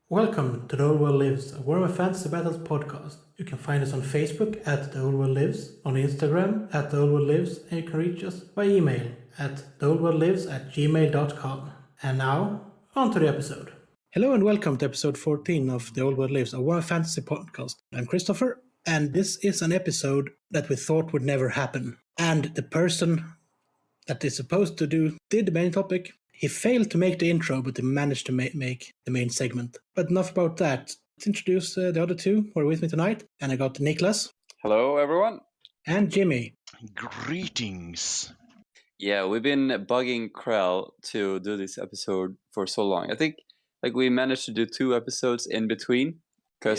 Welcome to The Old World Lives, a Warhammer Fantasy Battles podcast. You can find us on Facebook at The Old World Lives, on Instagram at The Old World Lives, and you can reach us by email at theoldworldlives@gmail.com. And now, on to the episode. Hello and welcome to episode 14 of The Old World Lives, a Warhammer Fantasy podcast. I'm Christopher, and this is an episode that we thought would never happen. And the person that is supposed to did the main topic. He failed to make the intro, but he managed to make the main segment. But enough about that. Let's introduce the other two who are with me tonight. And I got Niklas. Hello, everyone. And Jimmy. Greetings. Yeah, we've been bugging Krell to do this episode for so long. I think we managed to do 2 episodes in between. I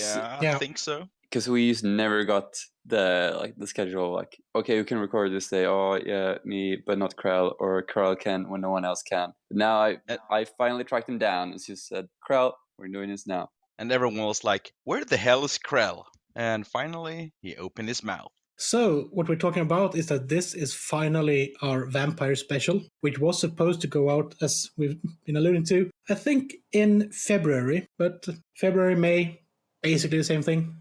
think so. Because we just never got the schedule. Okay, we can record this day. Oh yeah, me, but not Krell, or Krell can when no one else can. But now I finally tracked him down. And she said, "Krell, we're doing this now." And everyone was like, "Where the hell is Krell?" And finally, he opened his mouth. So what we're talking about is that this is finally our vampire special, which was supposed to go out, as we've been alluding to, I think in February. But February, May, basically the same thing.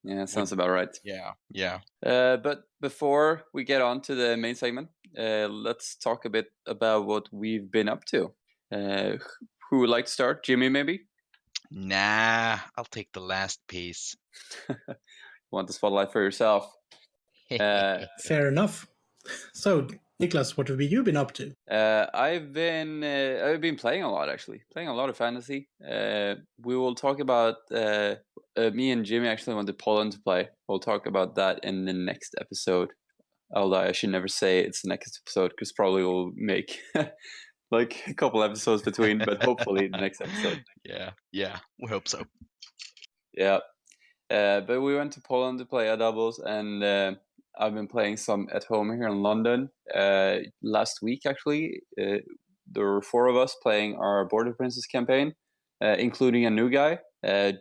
Yeah, sounds about right. Yeah. But before we get on to the main segment, let's talk a bit about what we've been up to. Who would like to start? Jimmy, maybe? Nah, I'll take the last piece. Want the spotlight for yourself? Fair enough. So, Niklas, what have you been up to? I've been playing a lot, actually. Playing a lot of fantasy. We will talk about... me and Jimmy actually went to Poland to play. We'll talk about that in the next episode. Although I should never say it's the next episode, because probably we'll make like a couple episodes between, but hopefully the next episode. Yeah, we hope so. Yeah. But we went to Poland to play a doubles, and I've been playing some at home here in London. Last week, actually, there were 4 of us playing our Border Princess campaign, including a new guy,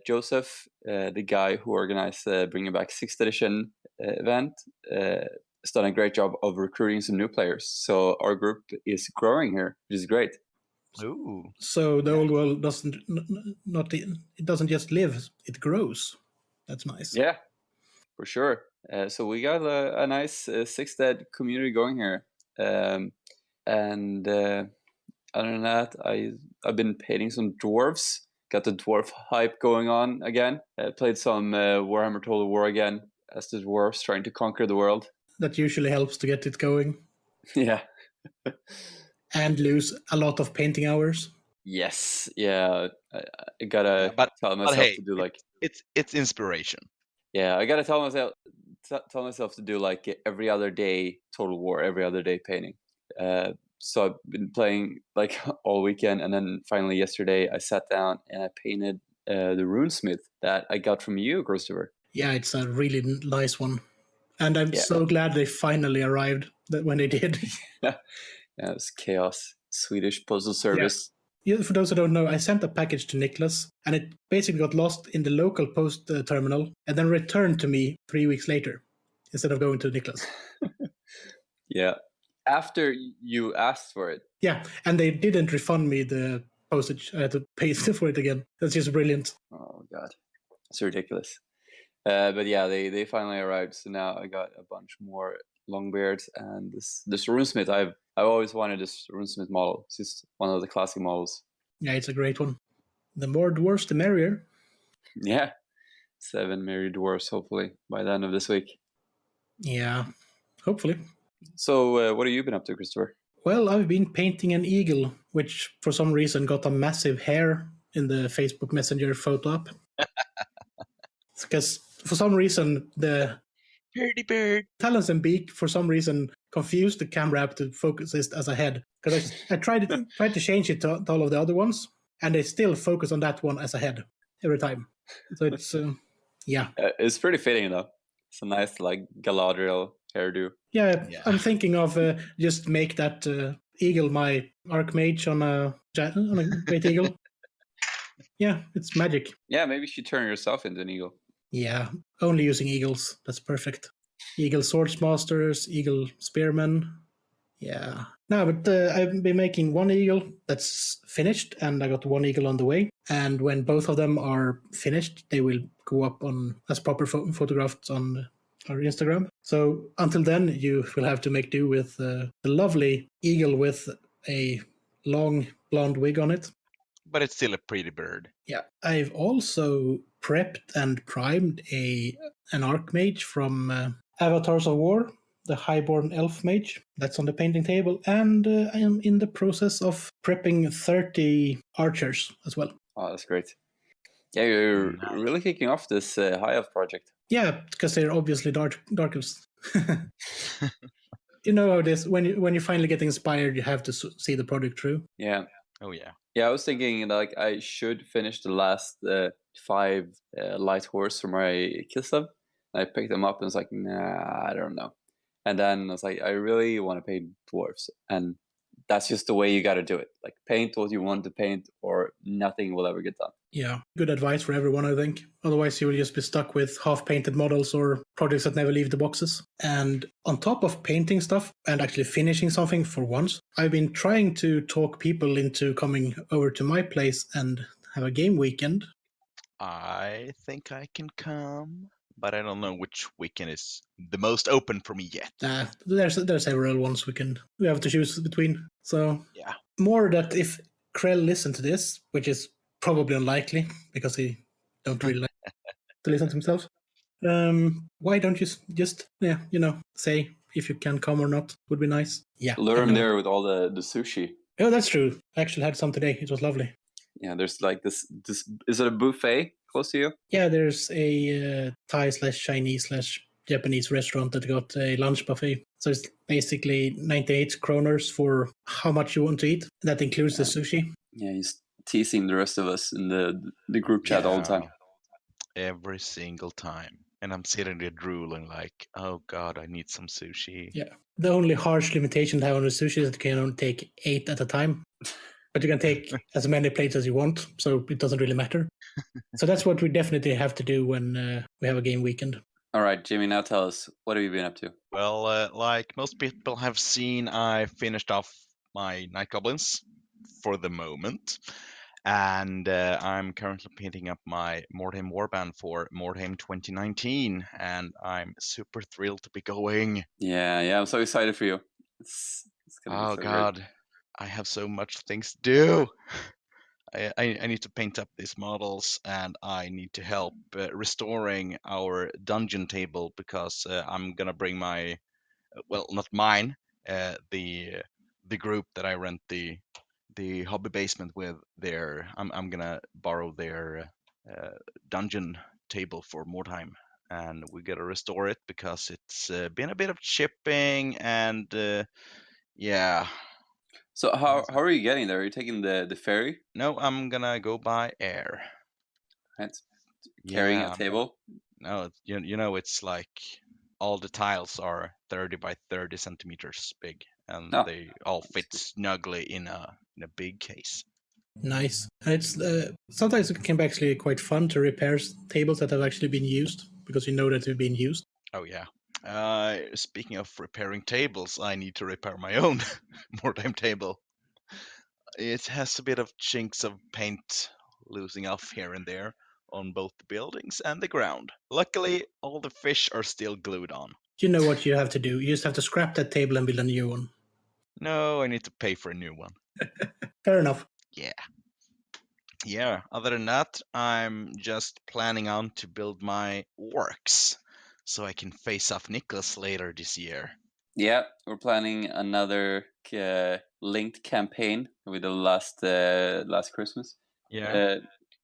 Joseph, the guy who organized the Bringing Back 6th edition event. Has done a great job of recruiting some new players. So our group is growing here, which is great. Ooh. So the old world doesn't just live; it grows. That's nice. Yeah, for sure. So we got a nice 6th ed community going here, and other than that, I've been painting some dwarves. Got the dwarf hype going on again. Played some Warhammer Total War again as the dwarves trying to conquer the world. That usually helps to get it going. Yeah. And lose a lot of painting hours. Yes. Yeah. I gotta tell myself to do it's inspiration. Yeah, I gotta tell myself to do like every other day Total War, every other day painting. So I've been playing like all weekend, and then finally yesterday I sat down and I painted the runesmith that I got from you, Christopher. Yeah, it's a really nice one. And I'm so glad they finally arrived when they did. Yeah, it was chaos. Swedish postal service. Yeah, for those who don't know, I sent a package to Niklas, and it basically got lost in the local post terminal and then returned to me 3 weeks later instead of going to Niklas. Yeah. After you asked for it. Yeah, and they didn't refund me the postage. I had to pay for it again. That's just brilliant. Oh, God. It's ridiculous. But yeah, they finally arrived. So now I got a bunch more Longbeards, and this runesmith. I've always wanted this runesmith model. It's just one of the classic models. Yeah, it's a great one. The more dwarves, the merrier. Yeah. 7 merry dwarves, hopefully, by the end of this week. Yeah, hopefully. So what have you been up to, Christopher? Well, I've been painting an eagle, which for some reason got a massive hair in the Facebook Messenger photo up. Because for some reason, the Birdie bird talons and beak, for some reason, confused the camera app to focus it as a head. Because I tried to change it to all of the other ones, and they still focus on that one as a head every time. So it's, yeah. It's pretty fitting, though. It's a nice, like, Galadriel hairdo. Yeah, I'm thinking of just make that eagle my archmage on a great eagle. Yeah, it's magic. Yeah, maybe you should turn yourself into an eagle. Yeah, only using eagles. That's perfect. Eagle swordsmasters, eagle spearmen, Yeah. No, but I've been making one eagle that's finished, and I got one eagle on the way. And when both of them are finished, they will go up on as proper photographs on our Instagram. So until then, you will have to make do with the lovely eagle with a long blonde wig on it. But it's still a pretty bird. Yeah. I've also prepped and primed an archmage from Avatars of War, the Highborn Elf Mage. That's on the painting table. And I am in the process of prepping 30 archers as well. Oh, that's great. Yeah, you're Nice. really kicking off this High Elf project. Yeah, because they're obviously dark elves. You know how it is. When you finally get inspired, you have to see the project through. Yeah. Oh, yeah. Yeah, I was thinking like I should finish the last 5 light horse from my Kislev. I picked them up and was like, nah, I don't know. And then I was like, I really want to paint dwarves, and that's just the way you got to do it. Like, paint what you want to paint, or nothing will ever get done. Yeah, good advice for everyone, I think. Otherwise, you will just be stuck with half-painted models or projects that never leave the boxes. And on top of painting stuff and actually finishing something for once, I've been trying to talk people into coming over to my place and have a game weekend. I think I can come, but I don't know which weekend is the most open for me yet. There's several ones we have to choose between. So Yeah. more that if Krell listened to this, which is probably unlikely because he don't really like to listen to himself. Why don't you just say if you can come or not? Would be nice. Yeah, Lure him there with all the sushi. Oh, that's true. I actually had some today. It was lovely. Yeah, there's like this. Is it a buffet close to you? Yeah, there's a Thai/Chinese/Japanese restaurant that got a lunch buffet. So it's basically 98 kroners for how much you want to eat. That includes the sushi. Yeah, he's teasing the rest of us in the group chat all the time. Every single time. And I'm sitting there drooling like, oh god, I need some sushi. Yeah. The only harsh limitation to have on the sushi is that you can only take 8 at a time. But you can take as many plates as you want, so it doesn't really matter. So that's what we definitely have to do when we have a game weekend. All right, Jimmy, now tell us, what have you been up to? Well, like most people have seen, I finished off my Night Goblins for the moment. And I'm currently painting up my Mordheim Warband for Mordheim 2019, and I'm super thrilled to be going. Yeah, I'm so excited for you. It's gonna be so god, great. I have so much things to do. I need to paint up these models, and I need to help restoring our dungeon table because I'm gonna bring my, well, not mine, the group that I rent the hobby basement with their. I'm gonna borrow their dungeon table for Mordheim, and we gotta restore it because it's been a bit of chipping and yeah. So how are you getting there? Are you taking the ferry? No, I'm gonna go by air. Right. Carrying a table? No, you know it's like all the tiles are 30 by 30 centimeters big, and they all fit snugly in a big case. Nice. And it's sometimes it can be actually quite fun to repair tables that have actually been used because you know that they've been used. Oh yeah. Speaking of repairing tables, I need to repair my own Mordheim table. It has a bit of chinks of paint losing off here and there on both the buildings and the ground. Luckily, all the fish are still glued on. You know what you have to do. You just have to scrap that table and build a new one. No, I need to pay for a new one. Fair enough. Yeah, other than that, I'm just planning on to build my orcs so I can face off Niklas later this year. Yeah, we're planning another linked campaign with the last Christmas. Yeah.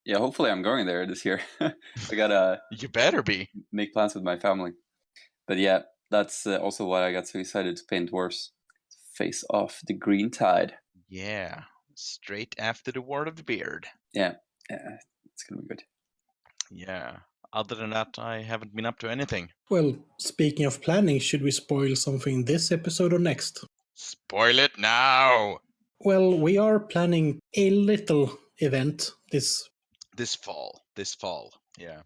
Yeah, hopefully I'm going there this year. I gotta. You better be. Make plans with my family. But yeah, that's also why I got so excited to paint dwarves. Face off the green tide. Yeah, straight after the Ward of the Beard. Yeah, it's gonna be good. Yeah. Other than that, I haven't been up to anything. Well, speaking of planning, should we spoil something this episode or next? Spoil it now! Well, we are planning a little event this fall. Yeah.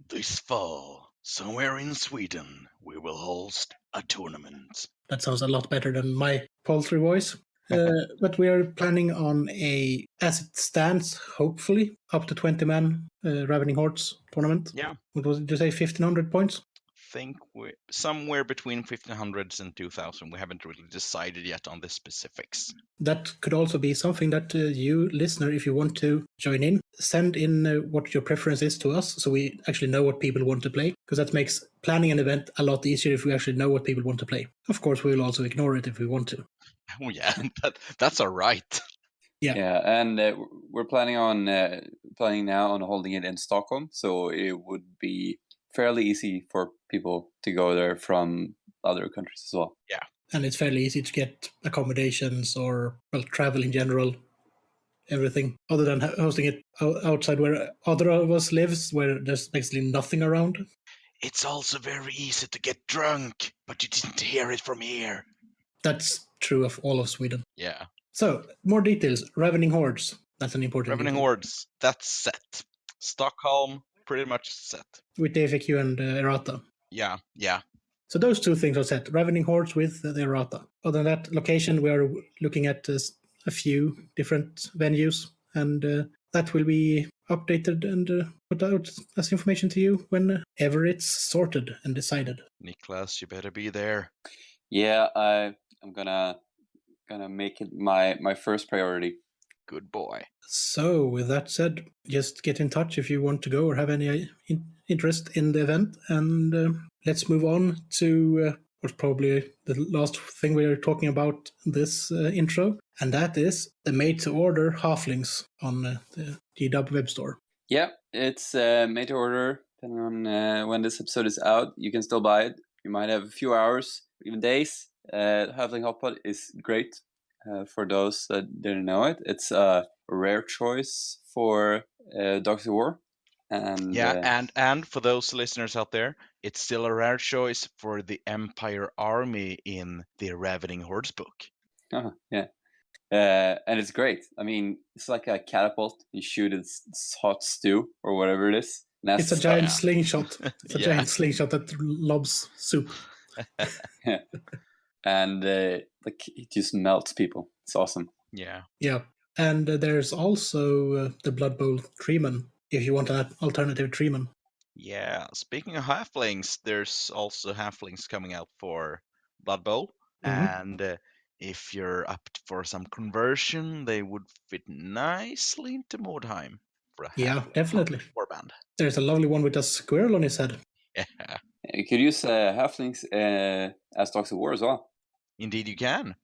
This fall, somewhere in Sweden, we will host a tournament. That sounds a lot better than my poultry voice. But we are planning on as it stands, hopefully, up to 20-man Ravening Hordes tournament. Yeah. What was it, did you say 1,500 points? Think we're somewhere between 1,500 and 2,000. We haven't really decided yet on the specifics. That could also be something that you, listener, if you want to join in, send in what your preference is to us so we actually know what people want to play, because that makes planning an event a lot easier if we actually know what people want to play. Of course, we will also ignore it if we want to. Oh, yeah, that's all right. Yeah, and we're planning now on holding it in Stockholm, so it would be fairly easy for people to go there from other countries as well. Yeah. And it's fairly easy to get accommodations or, well, travel in general, everything, other than hosting it outside where other of us lives, where there's basically nothing around. It's also very easy to get drunk, but you didn't hear it from here. That's true of all of Sweden. Yeah. So, more details. Ravening Hordes. That's an important Ravening detail. Hordes, that's set. Stockholm, pretty much set. With the FAQ and errata. Yeah. So those two things are set. Ravening Hordes with the errata. Other than that, location, we are looking at a few different venues, and that will be updated and put out as information to you whenever it's sorted and decided. Niklas, you better be there. Yeah, I'm gonna make it my first priority. Good boy. So, with that said, just get in touch if you want to go or have any interest in the event, and let's move on to what's probably the last thing we're talking about this intro, and that is the made-to-order halflings on the GW web store. Yeah, it's made to order. Depending on when this episode is out, you can still buy it. You might have a few hours, even days. Halfling Hotpot is great. For those that didn't know it, it's a rare choice for Dogs of War. And and for those listeners out there, it's still a rare choice for the Empire army in the Ravening Hordes book. Yeah. And it's great. I mean, it's like a catapult. You shoot its hot stew or whatever it is. It's a giant slingshot. It's a giant slingshot that lobs soup. Yeah. And like it just melts people. It's awesome. Yeah. And there's also the Blood Bowl Treeman, if you want an alternative Treeman. Yeah, speaking of halflings, there's also halflings coming out for Blood Bowl. Mm-hmm. And if you're up for some conversion, they would fit nicely into Mordheim for a definitely warband. There's a lovely one with a squirrel on his head. Yeah. You could use halflings as Dogs of War as well. Indeed you can.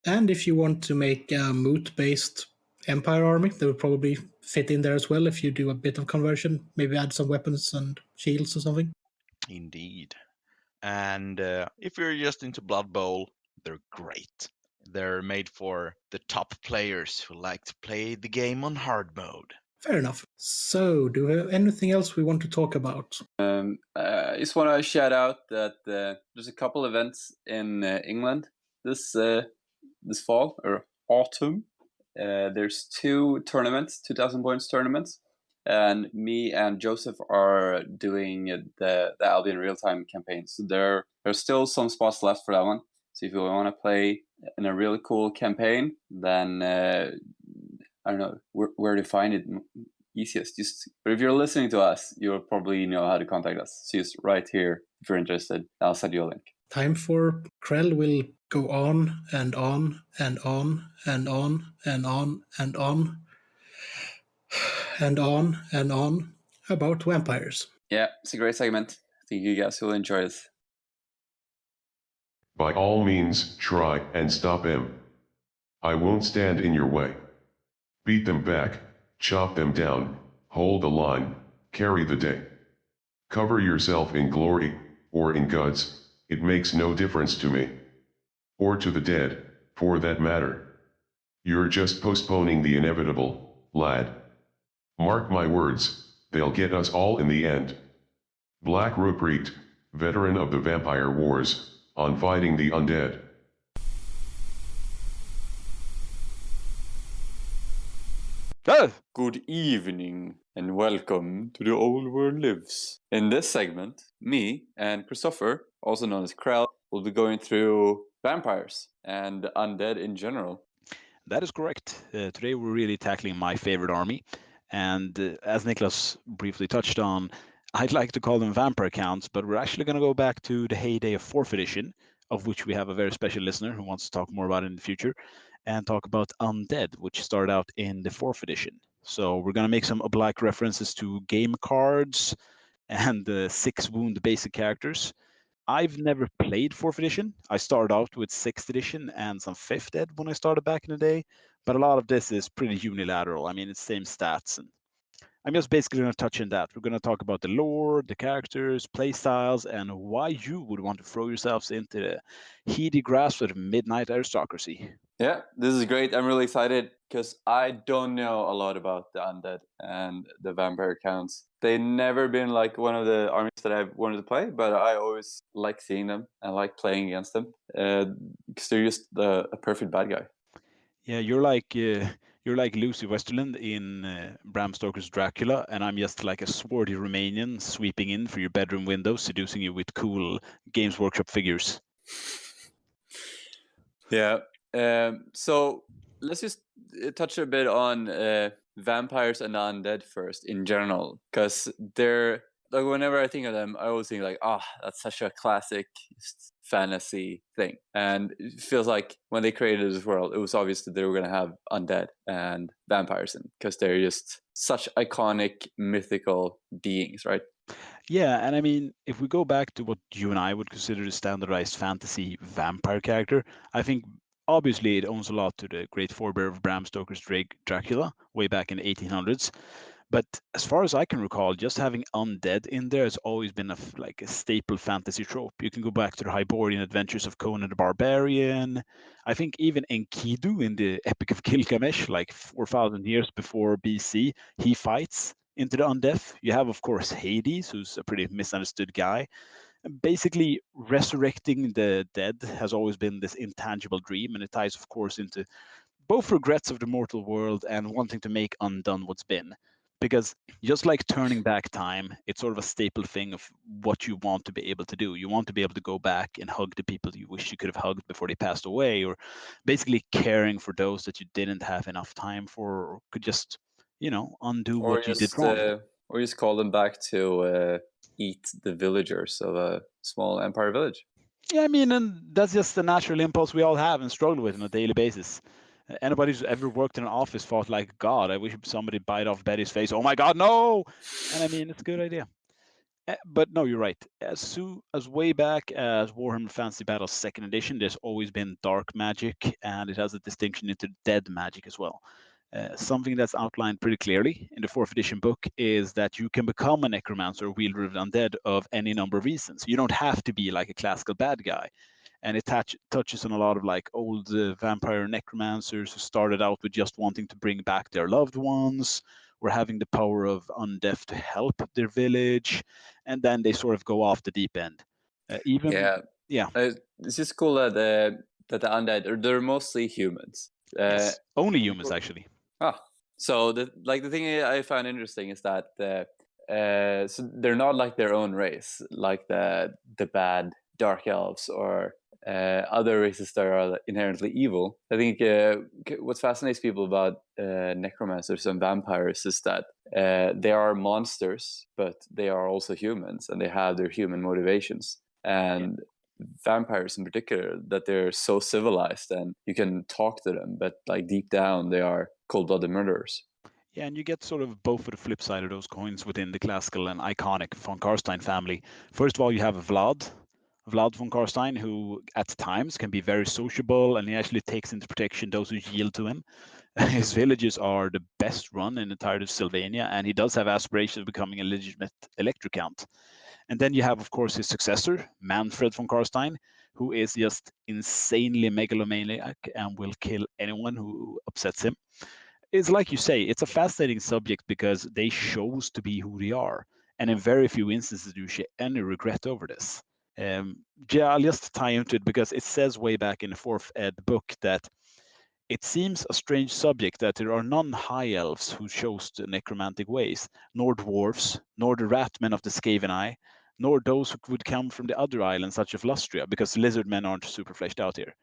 And if you want to make a moot-based Empire army, they would probably fit in there as well if you do a bit of conversion. Maybe add some weapons and shields or something. Indeed. And if you're just into Blood Bowl, they're great. They're made for the top players who like to play the game on hard mode. Fair enough. So, do we have anything else we want to talk about? I just want to shout out that there's a couple events in England this fall or autumn. There's 2 tournaments, 2,000 points tournaments, and me and Joseph are doing the Albion real-time campaign. So there's still some spots left for that one. So if you want to play in a really cool campaign, then I don't know where to find it easiest. But if you're listening to us, you'll probably know how to contact us. So just right here if you're interested. I'll send you a link. Time for Krell will go on and on and on and on and on and on and on and on about vampires. Yeah, it's a great segment. I think you guys will enjoy it. By all means, try and stop him. I won't stand in your way. Beat them back, chop them down, hold the line, carry the day. Cover yourself in glory, or in guts, it makes no difference to me. Or to the dead, for that matter. You're just postponing the inevitable, lad. Mark my words, they'll get us all in the end. Black Rupert, veteran of the Vampire Wars, on fighting the Undead. Good evening. and welcome to The Old World Lives. In this segment, me and Christopher, also known as Krell, will be going through vampires and undead in general. That is correct. Today we're really tackling my favorite army. And as Niklas briefly touched on, I'd like to call them vampire counts, but we're actually going to go back to the heyday of 4th edition, of which we have a very special listener who wants to talk more about in the future, and talk about Undead, which started out in the 4th edition. So we're going to make some oblique references to game cards and the 6 wound basic characters. I've never played 4th edition. I started out with 6th edition and some 5th ed when I started back in the day, but a lot of this is pretty unilateral. I mean, it's same stats, and I'm just basically going to touch on that. We're going to talk about the lore, the characters, play styles, and why you would want to throw yourselves into the heady grasp of midnight aristocracy. Yeah, this is great. I'm really excited because I don't know a lot about the undead and the vampire counts. They've never been like one of the armies that I've wanted to play, but I always like seeing them and like playing against them because they're just a perfect bad guy. Yeah, you're like Lucy Westerland in Bram Stoker's Dracula, and I'm just like a swarthy Romanian sweeping in through your bedroom window, seducing you with cool Games Workshop figures. Yeah. So let's just touch a bit on vampires and undead first in general, because they're like, whenever I think of them, I always think like, that's such a classic fantasy thing. And it feels like when they created this world, it was obvious that they were going to have undead and vampires in, because they're just such iconic mythical beings, right? Yeah, and I mean, if we go back to what you and I would consider the standardized fantasy vampire character, I think obviously it owns a lot to the great forebear of Bram Stoker's Dracula way back in the 1800s. But as far as I can recall, just having undead in there has always been like a staple fantasy trope. You can go back to the Hyborian adventures of Conan the Barbarian. I think even Enkidu in the Epic of Gilgamesh, like 4,000 years before BC, he fights into the undeath. You have, of course, Hades, who's a pretty misunderstood guy. Basically, resurrecting the dead has always been this intangible dream, and it ties, of course, into both regrets of the mortal world and wanting to make undone what's been. Because just like turning back time, it's sort of a staple thing of what you want to be able to do. You want to be able to go back and hug the people you wish you could have hugged before they passed away, or basically caring for those that you didn't have enough time for, or could just, undo what you did wrong. Or just call them back to eat the villagers of a small empire village. Yeah, I mean, and that's just the natural impulse we all have and struggle with on a daily basis. Anybody who's ever worked in an office thought like, God, I wish somebody bite off Betty's face. Oh my God, no! And I mean, it's a good idea. But no, you're right. As way back as Warhammer Fantasy Battles 2nd Edition, there's always been dark magic, and it has a distinction into dead magic as well. Something that's outlined pretty clearly in the 4th edition book is that you can become a necromancer or wielder of undead of any number of reasons. You don't have to be like a classical bad guy. And it touches on a lot of like old vampire necromancers who started out with just wanting to bring back their loved ones, or having the power of undeath to help their village, and then they sort of go off the deep end. It's just cool that the undead they're mostly humans. Yes, only humans actually. So the thing I found interesting is that so they're not like their own race, like the bad dark elves or other races that are inherently evil. I think what fascinates people about necromancers and vampires is that they are monsters, but they are also humans, and they have their human motivations. And vampires in particular, that they're so civilized and you can talk to them, but like deep down they are cold-blooded murderers. Yeah, and you get sort of both of the flip side of those coins within the classical and iconic von Karstein family. First of all, you have Vlad von Karstein, who at times can be very sociable, and he actually takes into protection those who yield to him. His villages are the best run in the entire of Sylvania, and he does have aspirations of becoming a legitimate elector count. And then you have, of course, his successor, Manfred von Karstein, who is just insanely megalomaniac and will kill anyone who upsets him. It's like you say, it's a fascinating subject because they chose to be who they are. And in very few instances do you show any regret over this. I'll just tie into it because it says way back in the 4th ed book that It seems a strange subject that there are none high elves who chose the necromantic ways, nor dwarves, nor the ratmen of the Skaven Eye, nor those who would come from the other islands such as Lustria, because lizard men aren't super fleshed out here.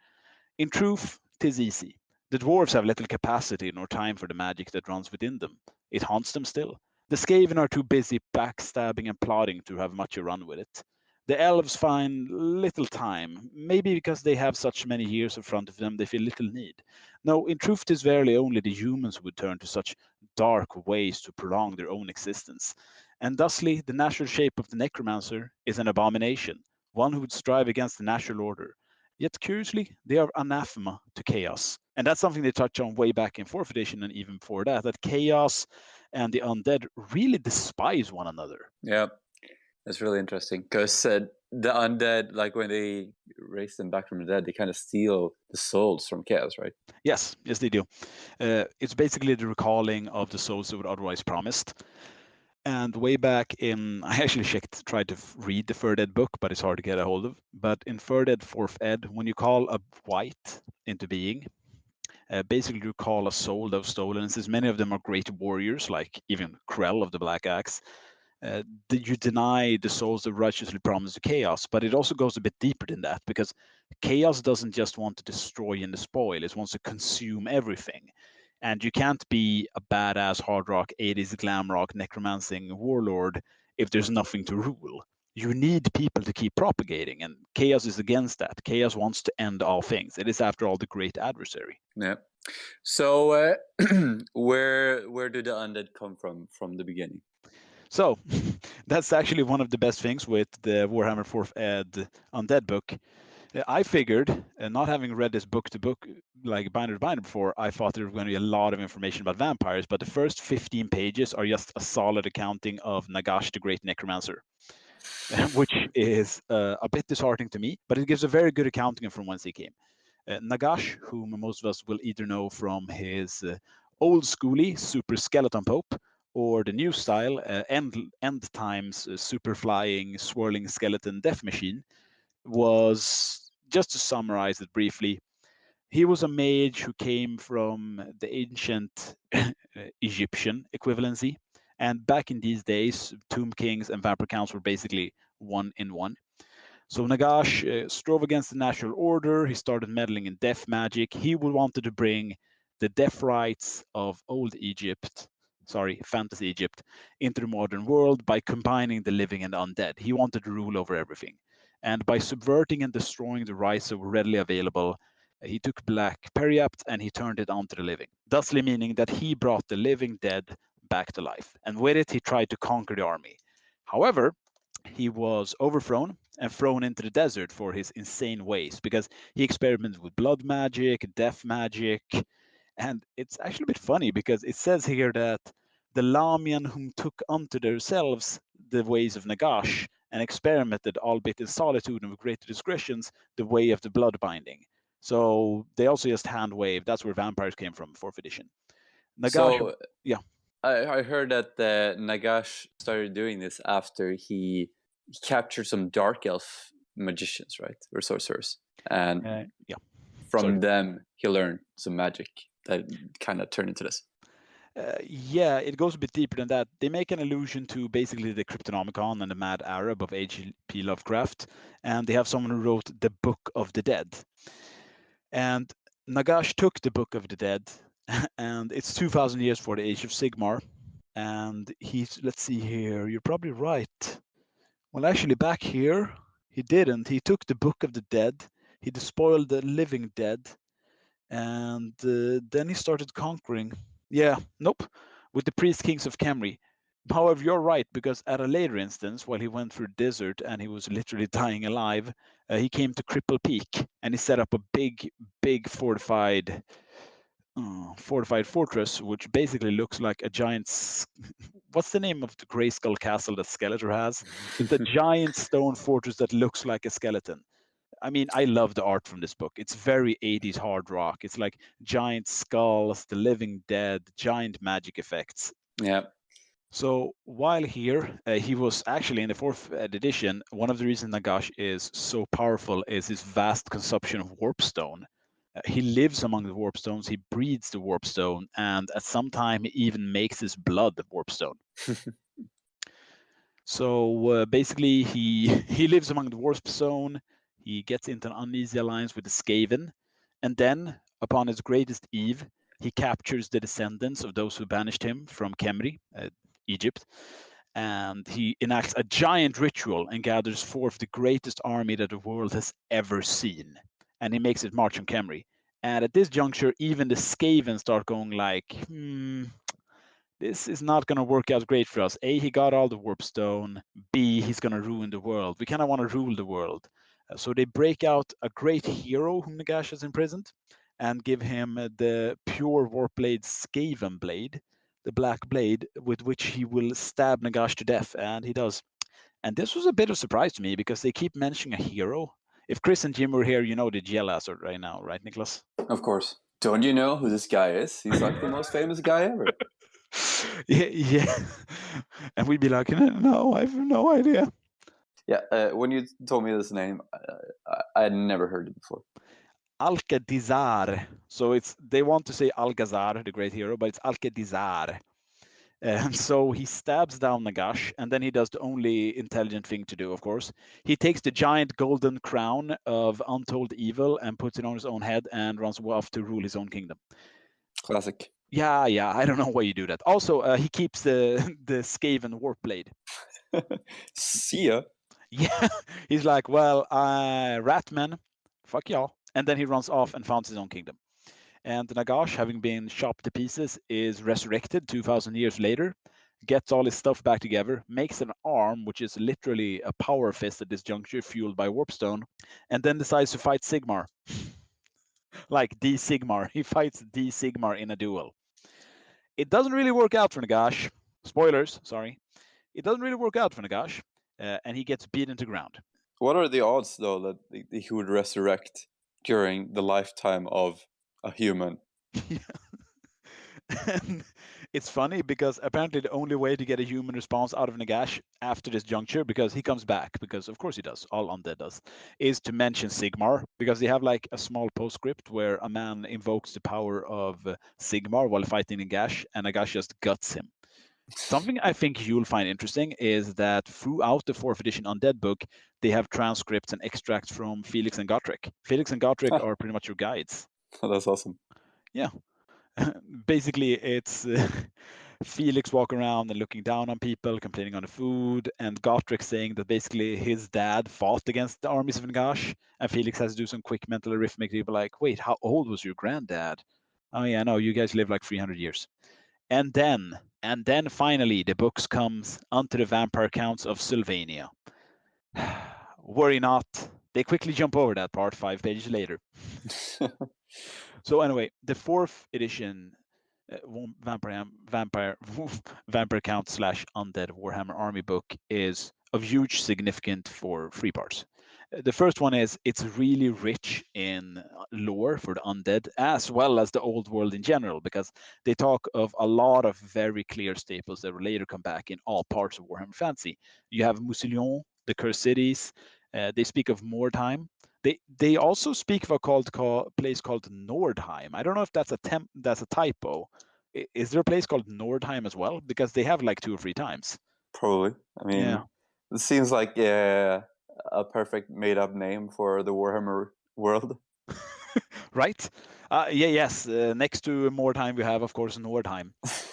In truth, 'tis easy. The dwarves have little capacity nor time for the magic that runs within them. It haunts them still. The Skaven are too busy backstabbing and plotting to have much a run with it. The elves find little time, maybe because they have such many years in front of them they feel little need. No, in truth, 'tis verily only the humans who would turn to such dark ways to prolong their own existence. And thusly, the natural shape of the necromancer is an abomination, one who would strive against the natural order. Yet curiously, they are anathema to chaos. And that's something they touch on way back in 4th edition and even before that, that chaos and the undead really despise one another. Yeah, that's really interesting because the undead, like when they raise them back from the dead, they kind of steal the souls from chaos, right? Yes, they do. It's basically the recalling of the souls that were otherwise promised. And way back in, I actually tried to read the 3rd ed book, but it's hard to get a hold of. But in 3rd ed, 4th ed, when you call a wight into being, basically you call a soul that was stolen. And since many of them are great warriors, like even Krell of the Black Axe, you deny the souls that righteously promised to chaos. But it also goes a bit deeper than that, because chaos doesn't just want to destroy and despoil, it wants to consume everything. And you can't be a badass hard rock, 80s glam rock, necromancing warlord if there's nothing to rule. You need people to keep propagating, and chaos is against that. Chaos wants to end all things. It is, after all, the great adversary. Yeah. So where do the undead come from the beginning? So that's actually one of the best things with the Warhammer 4th Ed Undead book. I figured, not having read this book to book, like binder to binder before, I thought there was going to be a lot of information about vampires, but the first 15 pages are just a solid accounting of Nagash the Great Necromancer, which is a bit disheartening to me, but it gives a very good accounting from whence he came. Nagash, whom most of us will either know from his old schooly super skeleton pope, or the new style end times super flying swirling skeleton death machine, was, just to summarize it briefly, he was a mage who came from the ancient Egyptian equivalency. And back in these days, Tomb Kings and Vampire Counts were basically one in one. So Nagash strove against the natural order. He started meddling in death magic. He wanted to bring the death rites of old Egypt, fantasy Egypt, into the modern world by combining the living and the undead. He wanted to rule over everything. And by subverting and destroying the rites that were readily available, he took Black Periapt and he turned it onto the living, thusly meaning that he brought the living dead back to life. And with it, he tried to conquer the army. However, he was overthrown and thrown into the desert for his insane ways, because he experimented with blood magic, death magic. And it's actually a bit funny, because it says here that the Lamian whom took unto themselves the ways of Nagash and experimented, albeit in solitude and with greater discretions, the way of the blood binding. So they also just hand wave. That's where vampires came from, 4th edition. Nagash, So yeah. I heard that Nagash started doing this after he captured some dark elf magicians, right, or sorcerers, and yeah. from them he learned some magic that kind of turned into this. Yeah, it goes a bit deeper than that. They make an allusion to basically the Cryptonomicon and the Mad Arab of H.P. Lovecraft, and they have someone who wrote the Book of the Dead. And Nagash took the Book of the Dead, and it's 2,000 years for the Age of Sigmar. And let's see here, you're probably right. Well, actually, back here, he didn't. He took the Book of the Dead, he despoiled the living dead, and then he started conquering. Yeah, nope, with the priest kings of Khemri. However, you're right, because at a later instance, while he went through the desert and he was literally dying alive, he came to Cripple Peak and he set up a big fortified fortress, which basically looks like a giant. What's the name of the Grayskull castle that Skeletor has? It's a giant stone fortress that looks like a skeleton. I mean, I love the art from this book. It's very 80s hard rock. It's like giant skulls, the living dead, giant magic effects. Yeah. So while here, he was actually in the 4th edition. One of the reasons Nagash is so powerful is his vast consumption of warpstone. He lives among the warpstones. He breeds the warpstone, and at some time he even makes his blood the warpstone. So basically, he lives among the warpstone. He gets into an uneasy alliance with the Skaven, and then, upon his greatest eve, he captures the descendants of those who banished him from Kemri, Egypt, and he enacts a giant ritual and gathers forth the greatest army that the world has ever seen, and he makes it march on Kemri. And at this juncture, even the Skaven start going like, this is not going to work out great for us. A, he got all the warpstone. B, he's going to ruin the world. We kind of want to rule the world. So they break out a great hero whom Nagash has imprisoned and give him the pure Warblade Skaven blade, the black blade with which he will stab Nagash to death, and he does. And this was a bit of a surprise to me because they keep mentioning a hero. If Chris and Jim were here, you know they'd yell at us right now, right, Niklas? Of course. Don't you know who this guy is? He's like the most famous guy ever. Yeah. And we'd be like, no, I have no idea. Yeah, when you told me this name, I had never heard it before. Alkedizar. So they want to say Algazar, the great hero, but it's Alkedizar. And so he stabs down Nagash, and then he does the only intelligent thing to do, of course. He takes the giant golden crown of untold evil and puts it on his own head and runs off to rule his own kingdom. Classic. Yeah, I don't know why you do that. Also, he keeps the Skaven warp blade. See ya. Yeah, he's like, well, Ratman, fuck y'all. And then he runs off and founds his own kingdom. And Nagash, having been chopped to pieces, is resurrected 2,000 years later, gets all his stuff back together, makes an arm, which is literally a power fist at this juncture, fueled by Warpstone, and then decides to fight Sigmar. Like D Sigmar. He fights D Sigmar in a duel. It doesn't really work out for Nagash. Spoilers, sorry. It doesn't really work out for Nagash, and he gets beaten to ground. What are the odds, though, that he would resurrect during the lifetime of a human? And it's funny because apparently the only way to get a human response out of Nagash after this juncture, because he comes back, because of course he does, all Undead does, is to mention Sigmar, because they have like a small postscript where a man invokes the power of Sigmar while fighting Nagash, and Nagash just guts him. Something I think you'll find interesting is that throughout the 4th edition Undead book, they have transcripts and extracts from Felix and Gotrek. Felix and Gotrek are pretty much your guides. That's awesome. Yeah. Basically, it's Felix walking around and looking down on people, complaining on the food, and Gotrek saying that basically his dad fought against the armies of Nagash, and Felix has to do some quick mental arithmetic. People like, wait, how old was your granddad? Oh yeah, no, you guys live like 300 years. And then finally, the books comes onto the vampire counts of Sylvania. Worry not, they quickly jump over that part 5 pages later. So anyway, the 4th edition vampire count / Undead Warhammer Army book is of huge significance for 3 parts. The first one is it's really rich in lore for the undead as well as the old world in general, because they talk of a lot of very clear staples that will later come back in all parts of Warhammer Fantasy. You have Mousillon, the Cursed Cities. They speak of Mordheim. They also speak of a place called Nordheim. I don't know if that's a typo. Is there a place called Nordheim as well? Because they have like 2 or 3 times. Probably. I mean, Yeah. It seems like a perfect made-up name for the Warhammer world. Right? Yes. Next to Mordheim, we have, of course, Nordheim.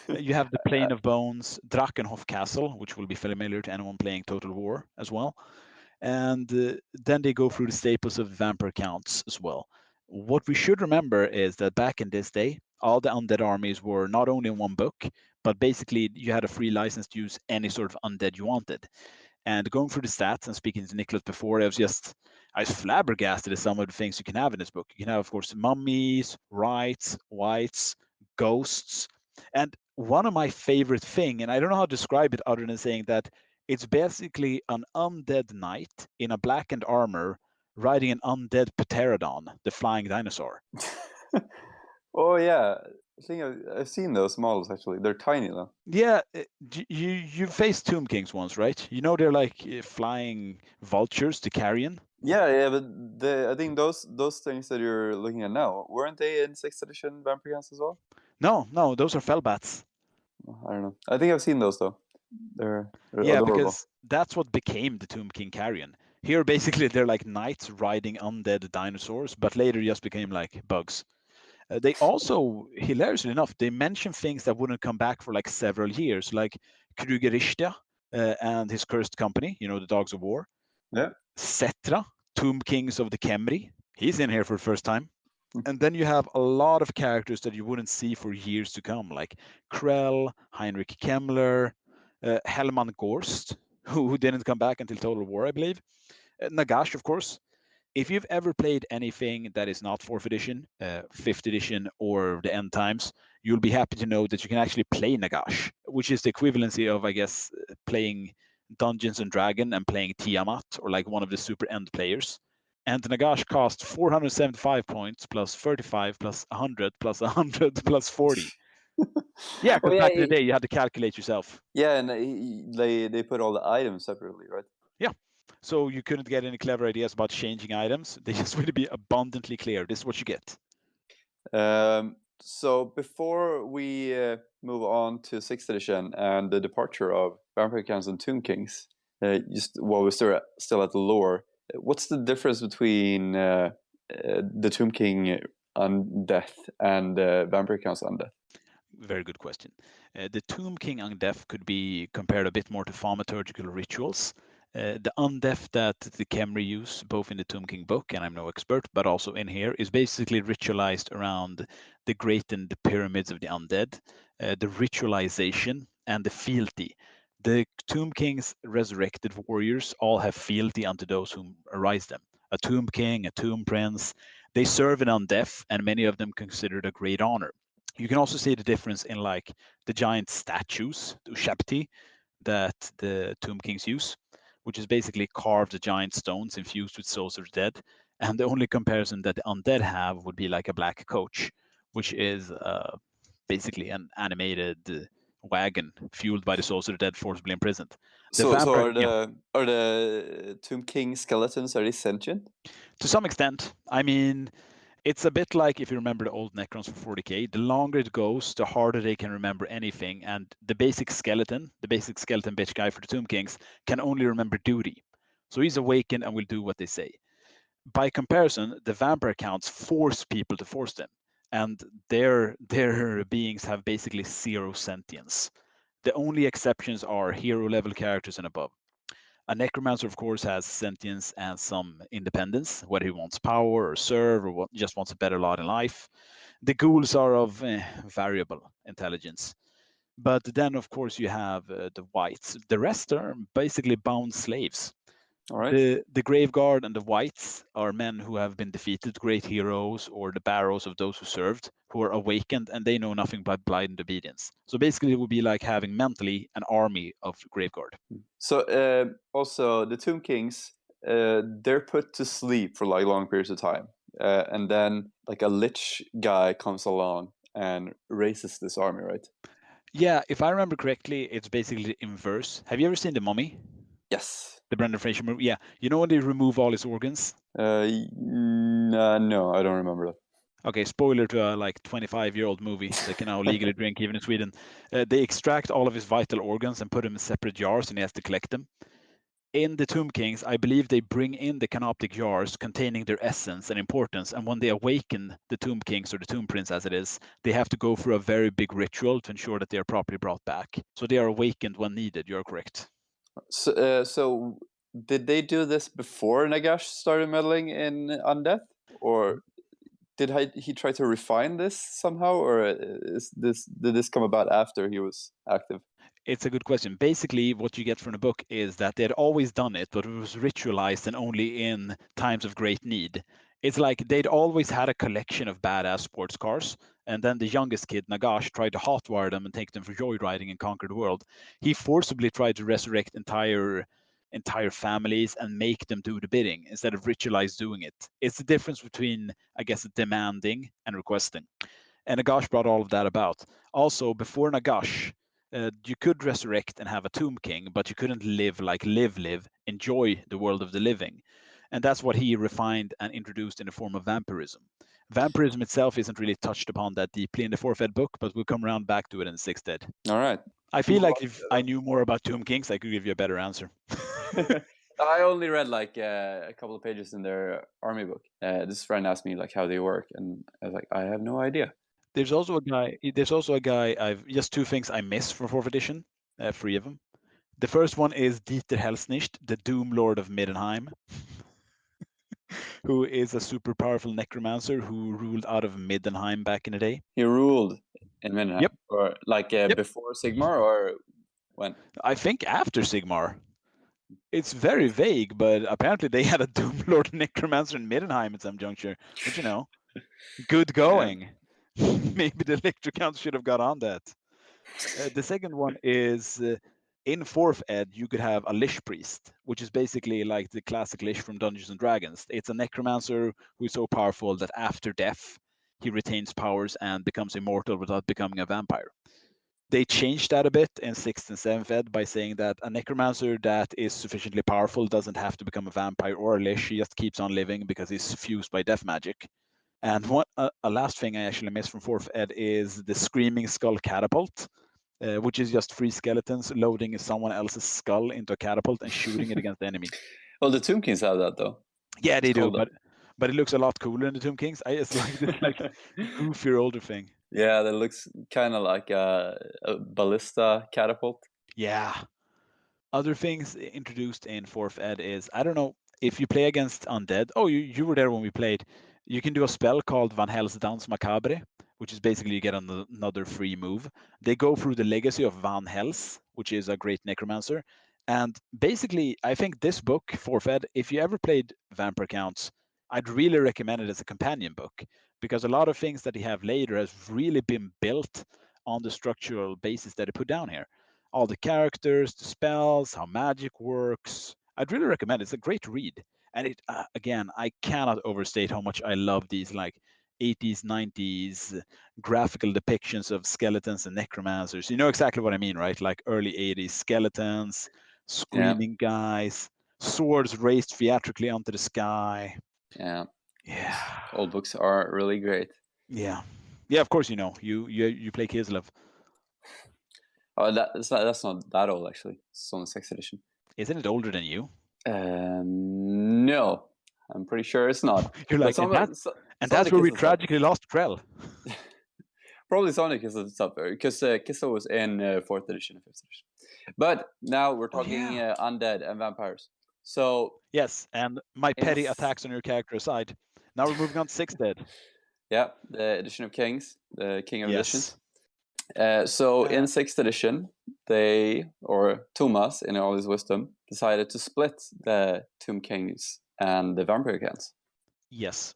You have the Plain of Bones, Drakenhof Castle, which will be familiar to anyone playing Total War as well. And then they go through the staples of vampire counts as well. What we should remember is that back in this day, all the undead armies were not only in one book, but basically you had a free license to use any sort of undead you wanted. And going through the stats and speaking to Niklas before, I was flabbergasted at some of the things you can have in this book. You can have, of course, mummies, rites, wights, ghosts. And one of my favorite thing, and I don't know how to describe it other than saying that it's basically an undead knight in a blackened armor riding an undead pterodon, the flying dinosaur. Oh yeah, I think I've seen those models actually. They're tiny though. Yeah, you faced Tomb Kings once, right? You know they're like flying vultures to carrion. Yeah, but I think those things that you're looking at now, weren't they in 6th edition Vampire Counts as well? No, those are Fellbats. I don't know. I think I've seen those though. They're Yeah, adorable. because that's what became the Tomb King Carrion. Here, basically, they're like knights riding undead dinosaurs, but later just became like bugs. They also, hilariously enough, they mention things that wouldn't come back for like several years, like Krugerishta and his cursed company, the Dogs of War. Yeah. Setra, Tomb Kings of the Kemri. He's in here for the first time. And then you have a lot of characters that you wouldn't see for years to come, like Krell, Heinrich Kemmler, Hellman Gorst, who didn't come back until Total War, I believe. Nagash, of course. If you've ever played anything that is not 4th edition, 5th edition, or the End Times, you'll be happy to know that you can actually play Nagash, which is the equivalency of, I guess, playing Dungeons and Dragon and playing Tiamat, or like one of the super end players. And Nagash costs 475 points plus 35 plus 100 plus 100 plus 40. Yeah, because back in the day you had to calculate yourself. Yeah, and they put all the items separately, right? Yeah. So you couldn't get any clever ideas about changing items. They just want to be abundantly clear. This is what you get. So before we move on to 6th edition and the departure of Vampire Counts and Tomb Kings, just while we're still at the lore, what's the difference between the Tomb King Undeath and Vampire Counts Undeath? Very good question. The Tomb King Undeath could be compared a bit more to thaumaturgical rituals. The Undeath that the Kemri use, both in the Tomb King book, and I'm no expert, but also in here, is basically ritualized around the great and the pyramids of the undead, the ritualization, and the fealty. The Tomb King's resurrected warriors all have fealty unto those whom arise them. A Tomb King, a Tomb Prince, they serve in undeath, and many of them consider it a great honor. You can also see the difference in like the giant statues, the Ushapti, that the Tomb Kings use, which is basically carved giant stones infused with souls of the dead. And the only comparison that the undead have would be like a black coach, which is basically an animated wagon fueled by the souls of the dead forcibly imprisoned. So are the Tomb King skeletons, are they sentient? To some extent. I mean, it's a bit like if you remember the old Necrons for 40k, the longer it goes, the harder they can remember anything. And the basic skeleton bitch guy for the Tomb Kings, can only remember duty. So he's awakened and will do what they say. By comparison, the vampire counts force people to force them. And their beings have basically zero sentience. The only exceptions are hero level characters and above. A necromancer, of course, has sentience and some independence, whether he wants power or serve or just wants a better lot in life. The ghouls are of variable intelligence. But then, of course, you have the whites. The rest are basically bound slaves. All right. The Graveguard and the Whites are men who have been defeated, great heroes, or the barrows of those who served, who are awakened, and they know nothing but blind obedience. So basically, it would be like having mentally an army of Graveguard. So also the Tomb Kings, they're put to sleep for like long periods of time, and then like a lich guy comes along and raises this army, right? Yeah, if I remember correctly, it's basically the inverse. Have you ever seen The Mummy? Yes. The Brendan Fraser movie? Yeah. You know when they remove all his organs? No, I don't remember that. Okay, spoiler to a like 25-year-old movie that can now legally drink even in Sweden. They extract all of his vital organs and put them in separate jars, and he has to collect them. In the Tomb Kings, I believe they bring in the canoptic jars containing their essence and importance, and when they awaken the Tomb Kings, or the Tomb Prince as it is, they have to go through a very big ritual to ensure that they are properly brought back. So they are awakened when needed, you're correct. So did they do this before Nagash started meddling in Undeath, or did he try to refine this somehow, or did this come about after he was active? It's a good question. Basically, what you get from the book is that they had always done it, but it was ritualized and only in times of great need. It's like they'd always had a collection of badass sports cars, and then the youngest kid, Nagash, tried to hotwire them and take them for joyriding and conquer the world. He forcibly tried to resurrect entire families and make them do the bidding instead of ritualized doing it. It's the difference between, I guess, demanding and requesting. And Nagash brought all of that about. Also, before Nagash, you could resurrect and have a Tomb King, but you couldn't live, enjoy the world of the living. And that's what he refined and introduced in the form of vampirism. Vampirism itself isn't really touched upon that deeply in the 4th ed book, but we'll come around back to it in the 6th ed. All right. I feel like if I knew more about Tomb Kings, I could give you a better answer. I only read like a couple of pages in their army book. This friend asked me like how they work, and I was like, I have no idea. There's also a guy. I've just 2 things I miss from 4th edition. 3 of them. The first one is Dieter Helsnicht, the Doom Lord of Middenheim, who is a super powerful necromancer who ruled out of Middenheim back in the day. He ruled in Middenheim, Yep. or like before Sigmar, or when? I think after Sigmar. It's very vague, but apparently they had a Doom Lord necromancer in Middenheim at some juncture. But you know, good going. Maybe the Lictor Council should have got on that. The second one is in 4th ed, you could have a Lich Priest, which is basically like the classic Lich from Dungeons and Dragons. It's a necromancer who is so powerful that after death, he retains powers and becomes immortal without becoming a vampire. They changed that a bit in 6th and 7th ed by saying that a necromancer that is sufficiently powerful doesn't have to become a vampire or a lich. He just keeps on living because he's fused by death magic. And a last thing I actually missed from 4th ed is the Screaming Skull Catapult, which is just 3 skeletons loading someone else's skull into a catapult and shooting it against the enemy. Well, the Tomb Kings have that though. Yeah, they do, Hold but it looks a lot cooler in the Tomb Kings. It's like this like goofier older thing. Yeah, that looks kind of like a ballista catapult. Yeah. Other things introduced in 4th ed is, I don't know, if you play against Undead, you were there when we played, you can do a spell called Van Hell's Dance Macabre, which is basically you get another free move. They go through the legacy of Van Hels, which is a great necromancer. And basically, I think this book, 4th ed, if you ever played Vampire Counts, I'd really recommend it as a companion book, because a lot of things that you have later has really been built on the structural basis that I put down here. All the characters, the spells, how magic works. I'd really recommend it. It's a great read. And it again, I cannot overstate how much I love these like 80s, 90s graphical depictions of skeletons and necromancers. You know exactly what I mean, right? Like early 80s skeletons, screaming guys, swords raised theatrically onto the sky. Yeah. Yeah. Old books are really great. Yeah. Yeah, of course you know. You play Kislev. Oh, that's not that old actually. It's only 6th edition. Isn't it older than you? No, I'm pretty sure it's not. You're like, and that's where we tragically lost Krell. Probably Sonic is the stuff because Kissa was in 4th edition and 5th edition. But now we're talking undead and vampires. So yes, and my petty attacks on your character aside, now we're moving on to 6th ed. Yeah, the Edition of Kings, the King of Editions. So in 6th edition, Thomas, in all his wisdom, decided to split the Tomb Kings and the Vampire Counts. Yes,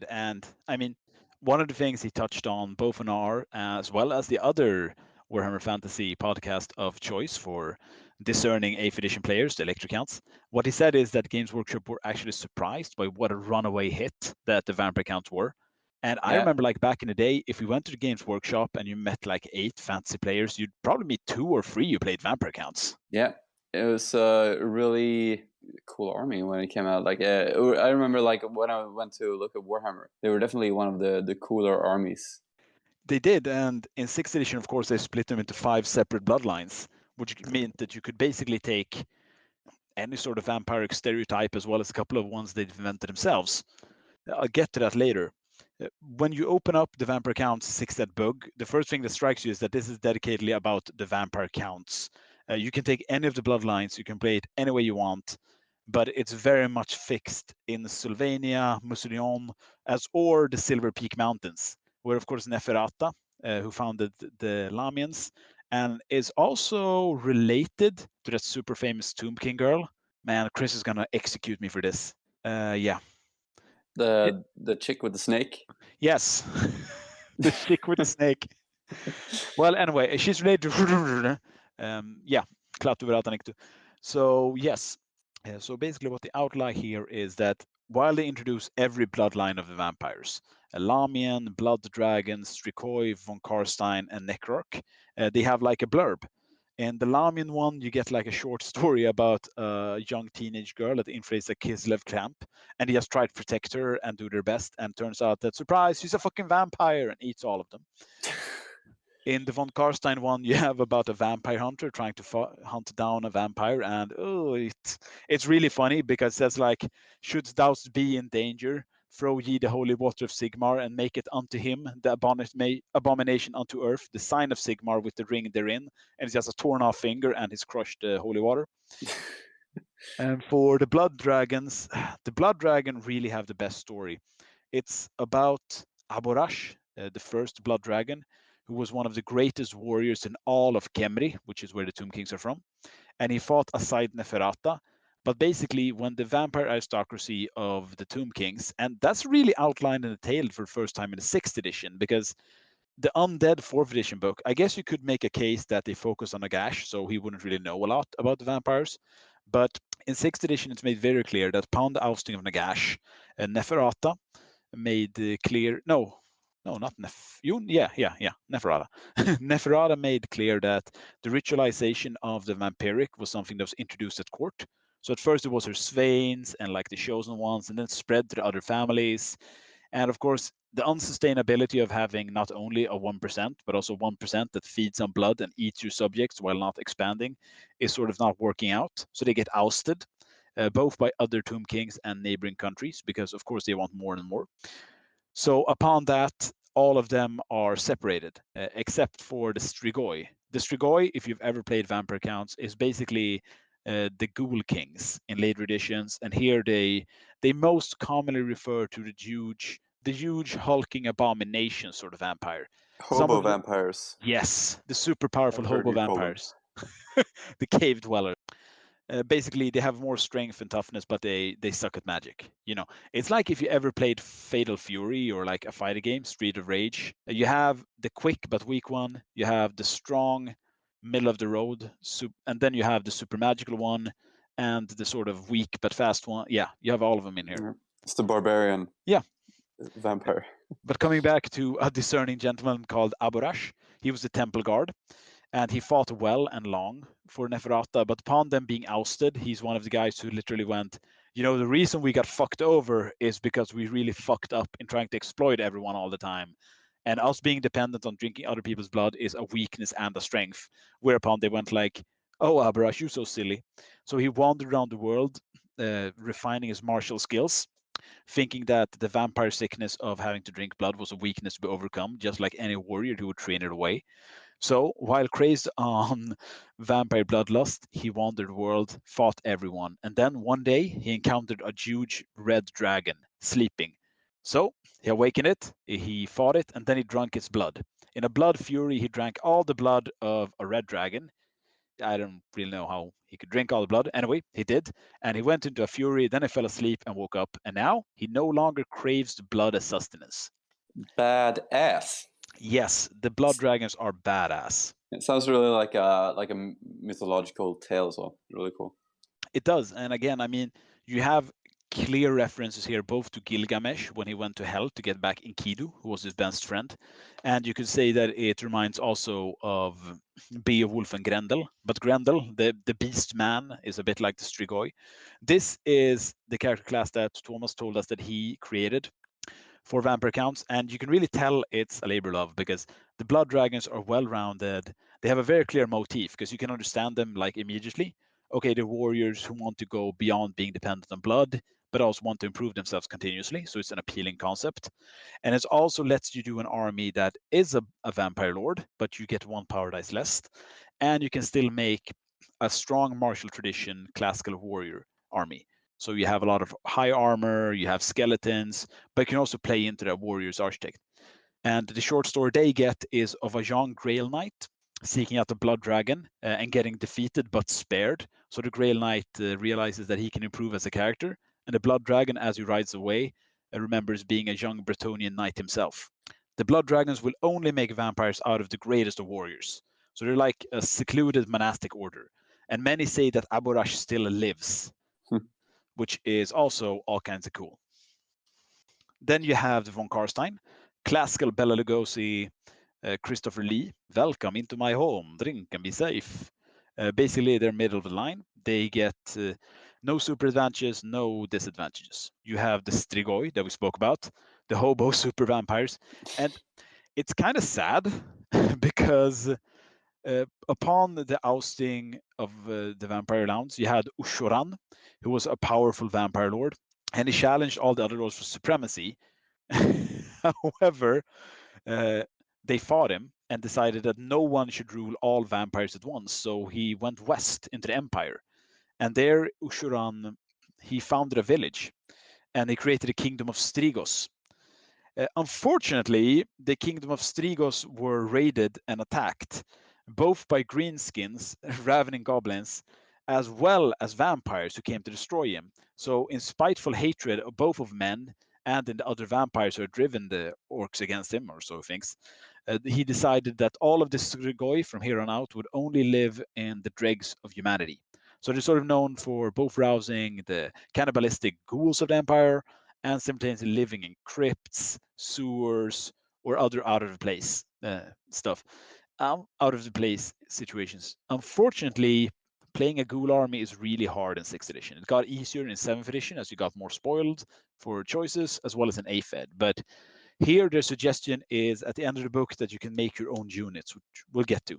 and I mean, one of the things he touched on, both on our as well as the other Warhammer Fantasy podcast of choice for discerning 8th edition players, the Lecture Counts, what he said is that Games Workshop were actually surprised by what a runaway hit that the Vampire Counts were. And I remember, like back in the day, if we went to the Games Workshop and you met like 8 fantasy players, you'd probably meet 2 or 3 who played Vampire Counts. Yeah, it was a really cool army when it came out. Like I remember, like when I went to look at Warhammer, they were definitely one of the cooler armies. They did, and in 6th edition, of course, they split them into 5 separate bloodlines, which meant that you could basically take any sort of vampiric stereotype as well as a couple of ones they'd invented themselves. I'll get to that later. When you open up the Vampire Counts 6th ed book, the first thing that strikes you is that this is dedicatedly about the Vampire Counts. You can take any of the bloodlines, you can play it any way you want, but it's very much fixed in Sylvania, Musilion, or the Silver Peak Mountains, where of course Neferata, who founded the Lamians, and is also related to that super famous Tomb King girl. Man, Chris is gonna execute me for this. Yeah. The chick with the snake? Yes. The chick with the snake. Well, anyway, she's related to Klaatu Veratanektu. So, yes. So basically what the outline here is that while they introduce every bloodline of the vampires, Lamian, Blood Dragon, Strigoi, Von Karstein, and Necrarch, they have like a blurb In the Lamian one, you get like a short story about a young teenage girl that infiltrates a Kislev camp, and he just tried to protect her and do their best, and turns out that, surprise, she's a fucking vampire and eats all of them. In the von Karstein one, you have about a vampire hunter trying to hunt down a vampire, and it's really funny because it says like, should thou be in danger, throw ye the holy water of Sigmar and make it unto him the abomination unto earth, the sign of Sigmar with the ring therein, and it's just a torn off finger and he's crushed the holy water. And for the blood dragons, the blood dragon really have the best story. It's about Aborash, the first blood dragon, who was one of the greatest warriors in all of Kemri, which is where the Tomb Kings are from. And he fought aside Neferata. But basically, when the vampire aristocracy of the Tomb Kings, and that's really outlined in the tale for the first time in the 6th edition, because the Undead 4th edition book, I guess you could make a case that they focus on Nagash, so he wouldn't really know a lot about the vampires. But in 6th edition, it's made very clear that upon the ousting of Nagash, Neferata made clear, not Neferata. Neferata made clear that the ritualization of the vampiric was something that was introduced at court. So at first it was her swains and like the chosen ones, and then spread to the other families. And of course, the unsustainability of having not only a 1%, but also 1% that feeds on blood and eats your subjects while not expanding is sort of not working out. So they get ousted, both by other Tomb Kings and neighboring countries, because of course they want more and more. So upon that, all of them are separated, except for the Strigoi. The Strigoi, if you've ever played Vampire Counts, is basically the Ghoul Kings in later editions, and here they most commonly refer to the huge hulking abomination sort of vampire. Hobo vampires. Yes, the super powerful I've heard hobo you call them. vampires. The cave dwellers. Basically, they have more strength and toughness, but they suck at magic. You know, it's like if you ever played Fatal Fury or like a fighter game, Street of Rage. You have the quick but weak one. You have the strong, middle of the road, and then you have the super magical one, and the sort of weak but fast one. Yeah, you have all of them in here. It's the barbarian. Yeah. Vampire. But coming back to a discerning gentleman called Aborash, he was the temple guard. And he fought well and long for Neferata, but upon them being ousted, he's one of the guys who literally went, you know, the reason we got fucked over is because we really fucked up in trying to exploit everyone all the time. And us being dependent on drinking other people's blood is a weakness and a strength. Whereupon they went like, oh, Abarash, you're so silly. So he wandered around the world, refining his martial skills, thinking that the vampire sickness of having to drink blood was a weakness to be overcome, just like any warrior who would train it away. So, while crazed on vampire bloodlust, he wandered the world, fought everyone, and then one day he encountered a huge red dragon sleeping. So, he awakened it, he fought it, and then he drank its blood. In a blood fury, he drank all the blood of a red dragon. I don't really know how he could drink all the blood. Anyway, he did, and he went into a fury, then he fell asleep and woke up, and now he no longer craves the blood as sustenance. Badass. Yes, the blood dragons are badass. It sounds really like a mythological tale as well. Really cool. It does, and again, I mean, you have clear references here both to Gilgamesh when he went to hell to get back Enkidu, who was his best friend, and you could say that it reminds also of Beowulf and Grendel. But Grendel, the beast man, is a bit like the Strigoi. This is the character class that Thomas told us that he created for Vampire Counts, and you can really tell it's a labor of love because the blood dragons are well-rounded. They have a very clear motif because you can understand them like immediately. Okay, they're warriors who want to go beyond being dependent on blood, but also want to improve themselves continuously. So it's an appealing concept. And it also lets you do an army that is a vampire lord, but you get one power dice less. And you can still make a strong martial tradition classical warrior army. So you have a lot of high armor, you have skeletons, but you can also play into that warrior's architect. And the short story they get is of a young Grail Knight seeking out the Blood Dragon and getting defeated but spared. So the Grail Knight realizes that he can improve as a character, and the Blood Dragon, as he rides away, remembers being a young Bretonnian knight himself. The Blood Dragons will only make vampires out of the greatest of warriors. So they're like a secluded monastic order. And many say that Aborash still lives, which is also all kinds of cool. Then you have the von Karstein, classical Bela Lugosi, Christopher Lee. Welcome into my home, drink and be safe. Basically, they're middle of the line. They get no super advantages, no disadvantages. You have the Strigoi that we spoke about, the hobo super vampires, and it's kind of sad because upon the ousting of the vampire lords, you had Ushoran, who was a powerful vampire lord, and he challenged all the other lords for supremacy. However, they fought him and decided that no one should rule all vampires at once. So he went west into the empire, and there Ushoran he founded a village, and he created a kingdom of Strigos. Unfortunately, the kingdom of Strigos were raided and attacked, both by greenskins, ravening goblins, as well as vampires who came to destroy him. So, in spiteful hatred of both of men and in the other vampires who had driven the orcs against him, or so he thinks, he decided that all of the Strigoi from here on out would only live in the dregs of humanity. So they're sort of known for both rousing the cannibalistic ghouls of the empire and simultaneously living in crypts, sewers, or other out of the place stuff, out of the place situations. Unfortunately, playing a ghoul army is really hard in 6th edition. It got easier in 7th edition as you got more spoiled for choices, as well as in 8th ed. But here, their suggestion is at the end of the book that you can make your own units, which we'll get to.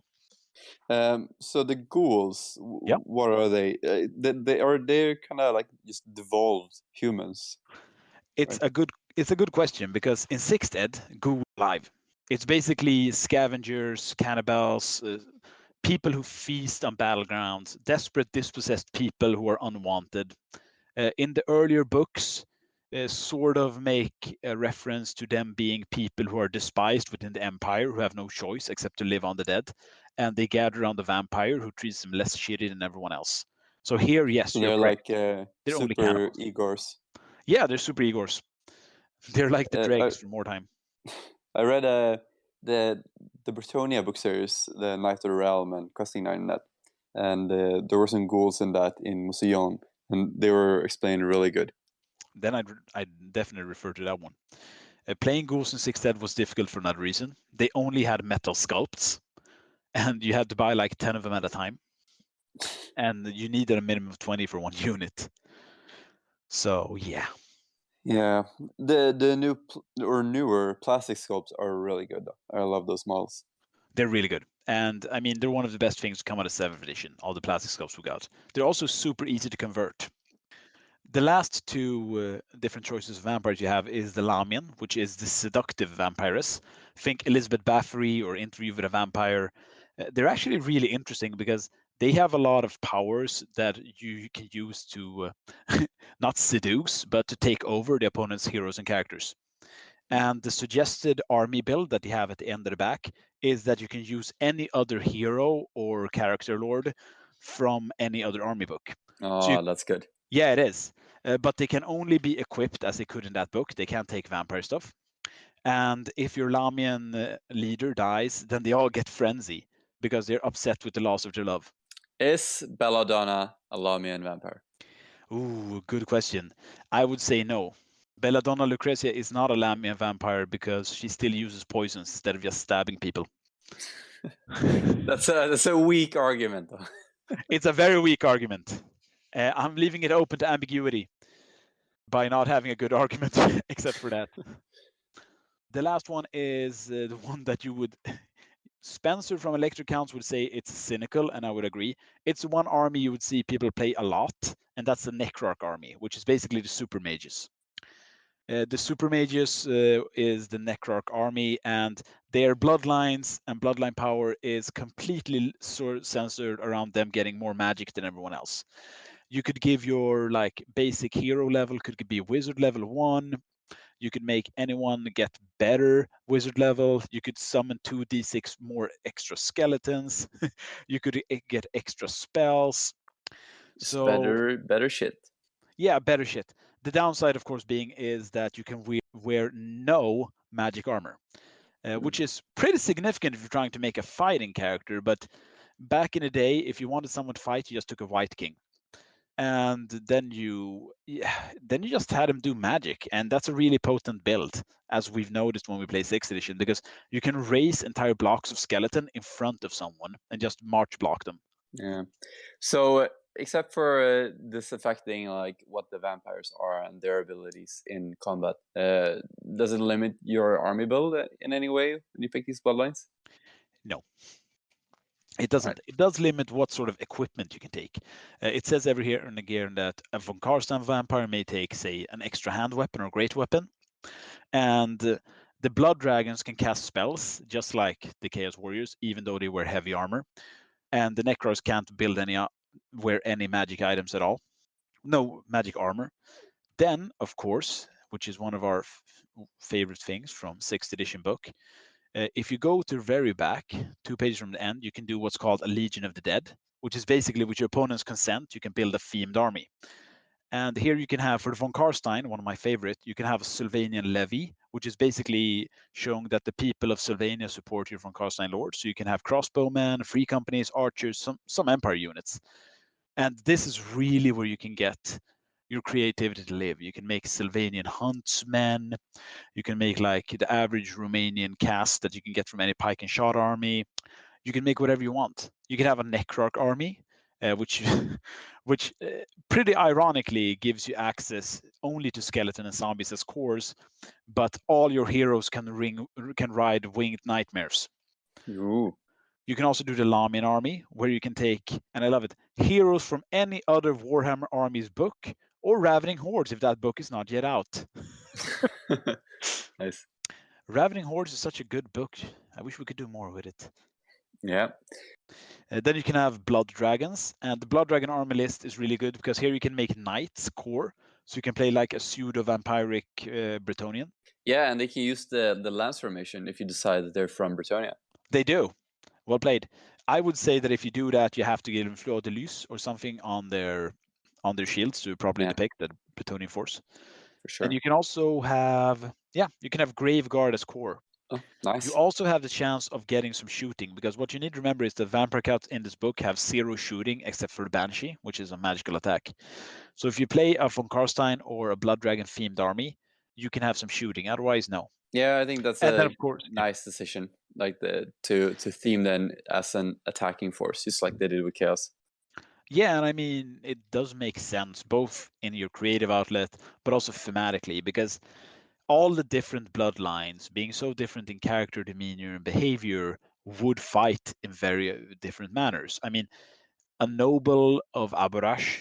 So the ghouls, Yeah. what are they? They're kind of like just devolved humans. It's a good question, because in 6th ed, ghoul live. It's basically scavengers, cannibals, people who feast on battlegrounds, desperate dispossessed people who are unwanted. In the earlier books, sort of make a reference to them being people who are despised within the empire, who have no choice except to live on the dead, and they gather around the vampire who treats them less shitty than everyone else. So here, yes, So you're they're correct. like They're only super cannibals. Igors. Yeah, they're super Igors. They're like the dregs from wartime. I read the Bretonia book series, The Knight of the Realm and Questing Knight, and there were some ghouls in that in Museion, and they were explained really good. Then I'd definitely refer to that one. Playing ghouls in 6th ed was difficult for another reason. They only had metal sculpts, and you had to buy like 10 of them at a time. And you needed a minimum of 20 for one unit. So, yeah. Yeah, the new or newer plastic sculpts are really good, though. I love those models. They're really good. And I mean, they're one of the best things to come out of 7th edition, all the plastic sculpts we got. They're also super easy to convert. The last two different choices of vampires you have is the Lamian, which is the seductive vampiress. Think Elizabeth Bathory or Interview with a Vampire. They're actually really interesting because they have a lot of powers that you can use to not seduce, but to take over the opponent's heroes and characters. And the suggested army build that you have at the end of the back is that you can use any other hero or character lord from any other army book. Oh, that's good. Yeah, it is. But they can only be equipped as they could in that book. They can't take vampire stuff. And if your Lamian leader dies, then they all get frenzy because they're upset with the loss of their love. Is Belladonna a Lamian vampire? Ooh, good question. I would say no. Belladonna Lucrezia is not a Lamian vampire because she still uses poisons instead of just stabbing people. That's a weak argument, though. It's a very weak argument. I'm leaving it open to ambiguity by not having a good argument, except for that. The last one is the one that you would... Spencer from Electric Counts would say it's cynical, and I would agree. It's one army you would see people play a lot, and that's the Necrarch army, which is basically the super mages. The super mages is the Necrarch army, and their bloodlines and bloodline power is completely censored around them getting more magic than everyone else. You could give your like basic hero level could be wizard level 1. You could make anyone get better wizard level. You could summon 2d6 more extra skeletons. You could get extra spells. So better shit. Yeah, better shit. The downside, of course, being is that you can wear no magic armor, which is pretty significant if you're trying to make a fighting character. But back in the day, if you wanted someone to fight, you just took a White King. And then you just had him do magic, and that's a really potent build, as we've noticed when we play 6th edition, because you can raise entire blocks of skeleton in front of someone and just march block them. Yeah. So, except for this affecting like what the vampires are and their abilities in combat, does it limit your army build in any way when you pick these bloodlines? No. It doesn't. Right. It does limit what sort of equipment you can take. It says every here and again that a von Karstein vampire may take, say, an extra hand weapon or great weapon, and the blood dragons can cast spells just like the Chaos Warriors, even though they wear heavy armor, and the Necros can't build wear any magic items at all. No magic armor. Then, of course, which is one of our favorite things from 6th edition book, if you go to very back, 2 pages from the end, you can do what's called a Legion of the Dead, which is basically with your opponent's consent, you can build a themed army. And here you can have, for the von Karstein, one of my favorite, you can have a Sylvanian levy, which is basically showing that the people of Sylvania support your von Karstein lord. So you can have crossbowmen, free companies, archers, some empire units. And this is really where you can get your creativity to live. You can make Sylvanian huntsmen. You can make like the average Romanian cast that you can get from any pike and shot army. You can make whatever you want. You can have a Necrarch army, which pretty ironically gives you access only to skeleton and zombies as cores, but all your heroes can ride winged nightmares. Ooh. You can also do the Lamian army, where you can take, and I love it, heroes from any other Warhammer armies book, or Ravening Hordes if that book is not yet out. Nice. Ravening Hordes is such a good book. I wish we could do more with it. Yeah. Then you can have Blood Dragons, and the Blood Dragon army list is really good because here you can make knights core, so you can play like a pseudo vampiric Bretonnian. Yeah, and they can use the lance formation if you decide that they're from Bretonnia. They do. Well played. I would say that if you do that, you have to give them Fleur de Lys or something on their shields to properly depict the Bretonnian force. For sure. And you can also have, you can have Graveguard as core. Oh, nice. You also have the chance of getting some shooting, because what you need to remember is the vampire cats in this book have 0 shooting except for the Banshee, which is a magical attack. So if you play a von Karstein or a Blood Dragon themed army, you can have some shooting. Otherwise, no. Yeah, I think that's and then, of course, nice decision, like to theme them as an attacking force, just like they did with Chaos. Yeah, and I mean, it does make sense both in your creative outlet, but also thematically, because all the different bloodlines, being so different in character, demeanor, and behavior, would fight in very different manners. I mean, a noble of Aburash,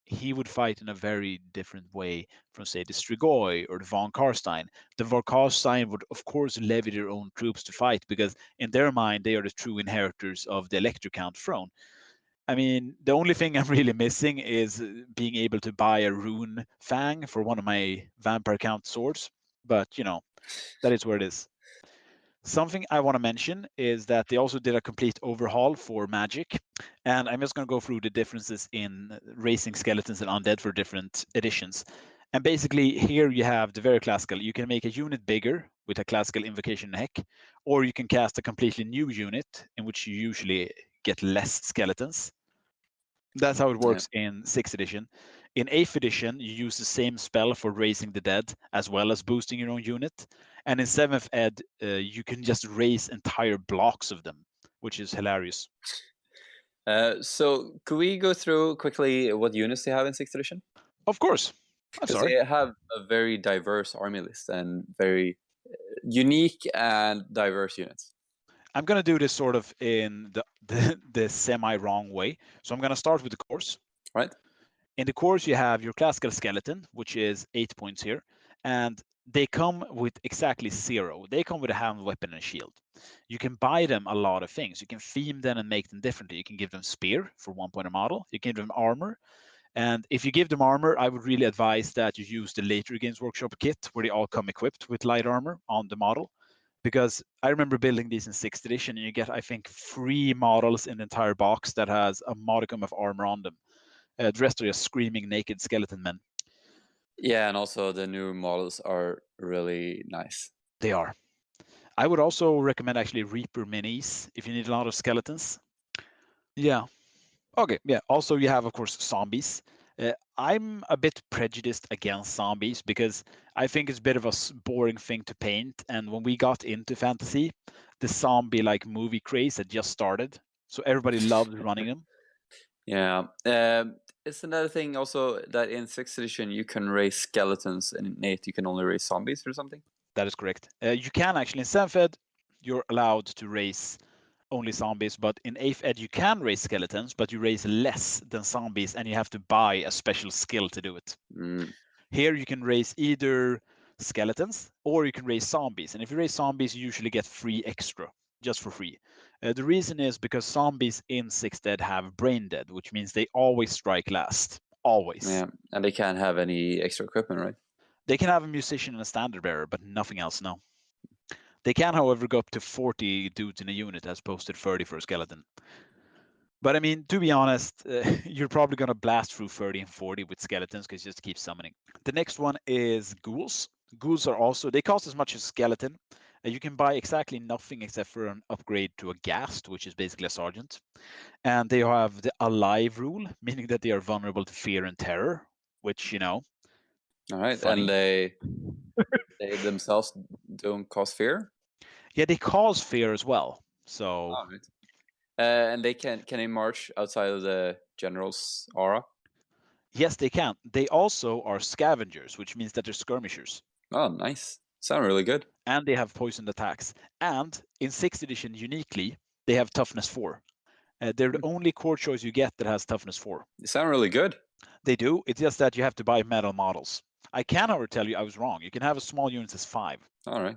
he would fight in a very different way from, say, the Strigoi or the von Karstein. The von Karstein would, of course, levy their own troops to fight because, in their mind, they are the true inheritors of the Electrocount throne. I mean, the only thing I'm really missing is being able to buy a rune fang for one of my vampire count swords. But, that is where it is. Something I want to mention is that they also did a complete overhaul for magic. And I'm just going to go through the differences in racing skeletons and undead for different editions. And basically, here you have the very classical. You can make a unit bigger with a classical invocation neck, or you can cast a completely new unit in which you usually get less skeletons. That's how it works in 6th edition. In 8th edition, you use the same spell for raising the dead as well as boosting your own unit. And in 7th ed, you can just raise entire blocks of them, which is hilarious. So could we go through quickly what units they have in 6th edition? Of course. Because they have a very diverse army list and very unique and diverse units. I'm going to do this sort of in the semi-wrong way. So I'm going to start with the course. Right. In the course, you have your classical skeleton, which is 8 points here. And they come with exactly 0. They come with a hand weapon and shield. You can buy them a lot of things. You can theme them and make them differently. You can give them spear for 1 point a model. You can give them armor. And if you give them armor, I would really advise that you use the later Games Workshop kit where they all come equipped with light armor on the model. Because I remember building these in 6th edition, and you get, I think, 3 models in the entire box that has a modicum of armor on them. The rest are just screaming naked skeleton men. Yeah, and also the new models are really nice. They are. I would also recommend actually Reaper minis if you need a lot of skeletons. Yeah. Okay, yeah. Also, you have, of course, zombies. I'm a bit prejudiced against zombies because I think it's a bit of a boring thing to paint. And when we got into fantasy, the zombie-like movie craze had just started. So everybody loved running them. Yeah. It's another thing also that in 6th edition you can raise skeletons, and in 8th you can only raise zombies or something. That is correct. You can actually in 7th ed, you're allowed to raise only zombies, but in 8th ed you can raise skeletons, but you raise less than zombies, and you have to buy a special skill to do it. Here you can raise either skeletons or you can raise zombies, and if you raise zombies, you usually get free extra, just for free. The reason is because zombies in 6th ed have brain dead, which means they always strike last. Always. Yeah, and they can't have any extra equipment, right? They can have a musician and a standard bearer, but nothing else, no. They can, however, go up to 40 dudes in a unit as opposed to 30 for a skeleton. But I mean, to be honest, you're probably going to blast through 30 and 40 with skeletons because you just keep summoning. The next one is ghouls. Ghouls are also, they cost as much as skeleton. You can buy exactly nothing except for an upgrade to a ghast, which is basically a sergeant. And they have the alive rule, meaning that they are vulnerable to fear and terror, which, All right, funny. and they themselves don't cause fear? Yeah, they cause fear as well. So, All right. And they can they march outside of the general's aura? yes, they can. They also are scavengers, which means that they're skirmishers. Oh, nice. Sound really good. And they have poisoned attacks. And in 6th edition, uniquely, they have toughness 4. They're the only core choice you get that has toughness 4. They sound really good. They do. It's just that you have to buy metal models. I can, however, tell you I was wrong. You can have a small unit as 5. All right.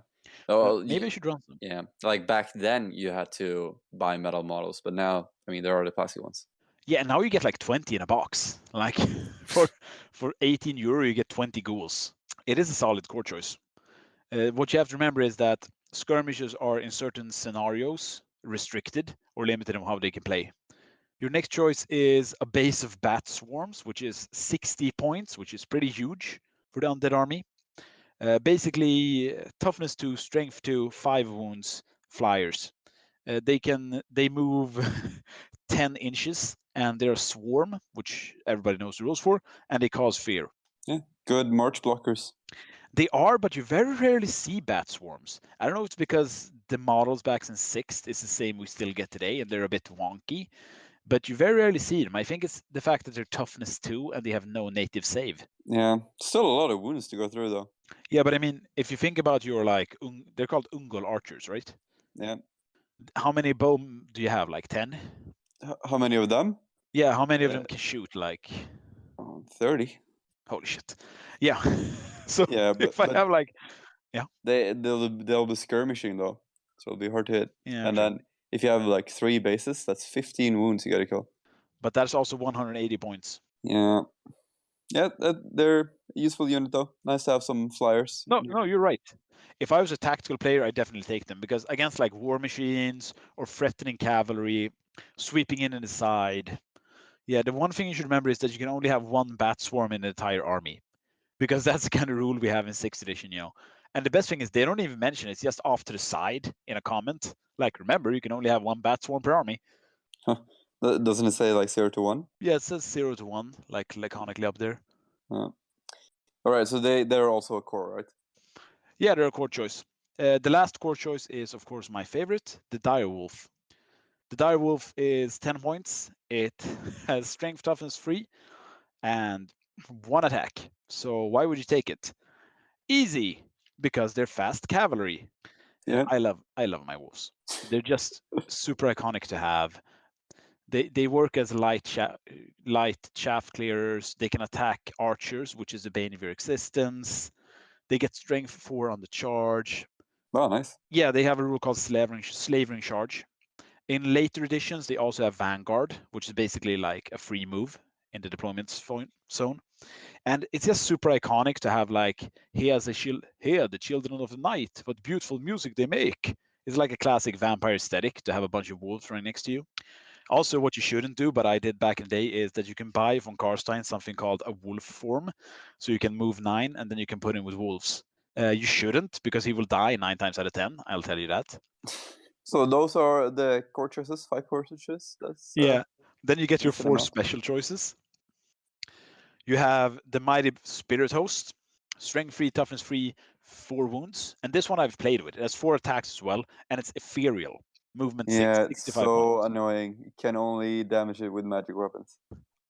Well, maybe I should run some. Yeah, like back then you had to buy metal models, but now, I mean, there are the plastic ones. Yeah, and now you get like 20 in a box. Like for 18 euro, you get 20 ghouls. It is a solid core choice. What you have to remember is that skirmishes are in certain scenarios restricted or limited on how they can play. Your next choice is a base of bat swarms, which is 60 points, which is pretty huge for the undead army. Basically, toughness 2, strength 2, 5 wounds, flyers. They move 10 inches, and they're a swarm, which everybody knows the rules for, and they cause fear. Yeah, good march blockers. They are, but you very rarely see bat swarms. I don't know if it's because the models back in 6th is the same we still get today, and they're a bit wonky, but you very rarely see them. I think it's the fact that they're toughness 2 and they have no native save. Yeah, still a lot of wounds to go through, though. Yeah, but I mean, if you think about your, like, they're called Ungol archers, right? Yeah. How many bow do you have? Like 10? How many of them? Yeah, how many of them can shoot? Like 30. Holy shit. Yeah. So yeah, but, if I have like, yeah, they'll be skirmishing though, so it'll be hard to hit. Yeah, and true. then if you have like 3 bases, that's 15 wounds you gotta kill. But that's also 180 points. Yeah, they're a useful unit though. Nice to have some flyers. No, you're right. If I was a tactical player, I'd definitely take them because against like war machines or threatening cavalry, sweeping in the side. Yeah, the one thing you should remember is that you can only have one bat swarm in an entire army, because that's the kind of rule we have in 6th edition, And the best thing is they don't even mention it. It's just off to the side in a comment. Like, remember, you can only have one bat swarm per army. Huh. Doesn't it say like 0 to 1? Yeah, it says 0 to 1, like laconically up there. All right, so they're also a core, right? Yeah, they're a core choice. The last core choice is, of course, my favorite, the direwolf. The direwolf is 10 points. It has strength, toughness 3, and 1 attack. So why would you take it? Easy, because they're fast cavalry. Yeah. I love my wolves. They're just super iconic to have. They work as light chaff clearers. They can attack archers, which is the bane of your existence. They get strength 4 on the charge. Oh, nice. Yeah, they have a rule called slavering charge. In later editions, they also have Vanguard, which is basically like a free move in the deployment zone. And it's just super iconic to have like, here the children of the night, what beautiful music they make. It's like a classic vampire aesthetic to have a bunch of wolves right next to you. Also, what you shouldn't do, but I did back in the day, is that you can buy from Karstein something called a wolf form. So you can move 9 and then you can put in with wolves. You shouldn't, because he will die 9 times out of 10. I'll tell you that. So those are the core choices, 5 core choices. That's yeah. Then you get your 4 enough. special choices. You have the mighty spirit host, strength 3, toughness 3, 4 wounds. And this one I've played with. It has 4 attacks as well, and it's ethereal. Movement 6, Yeah, it's 65 so points. annoying. You can only damage it with magic weapons.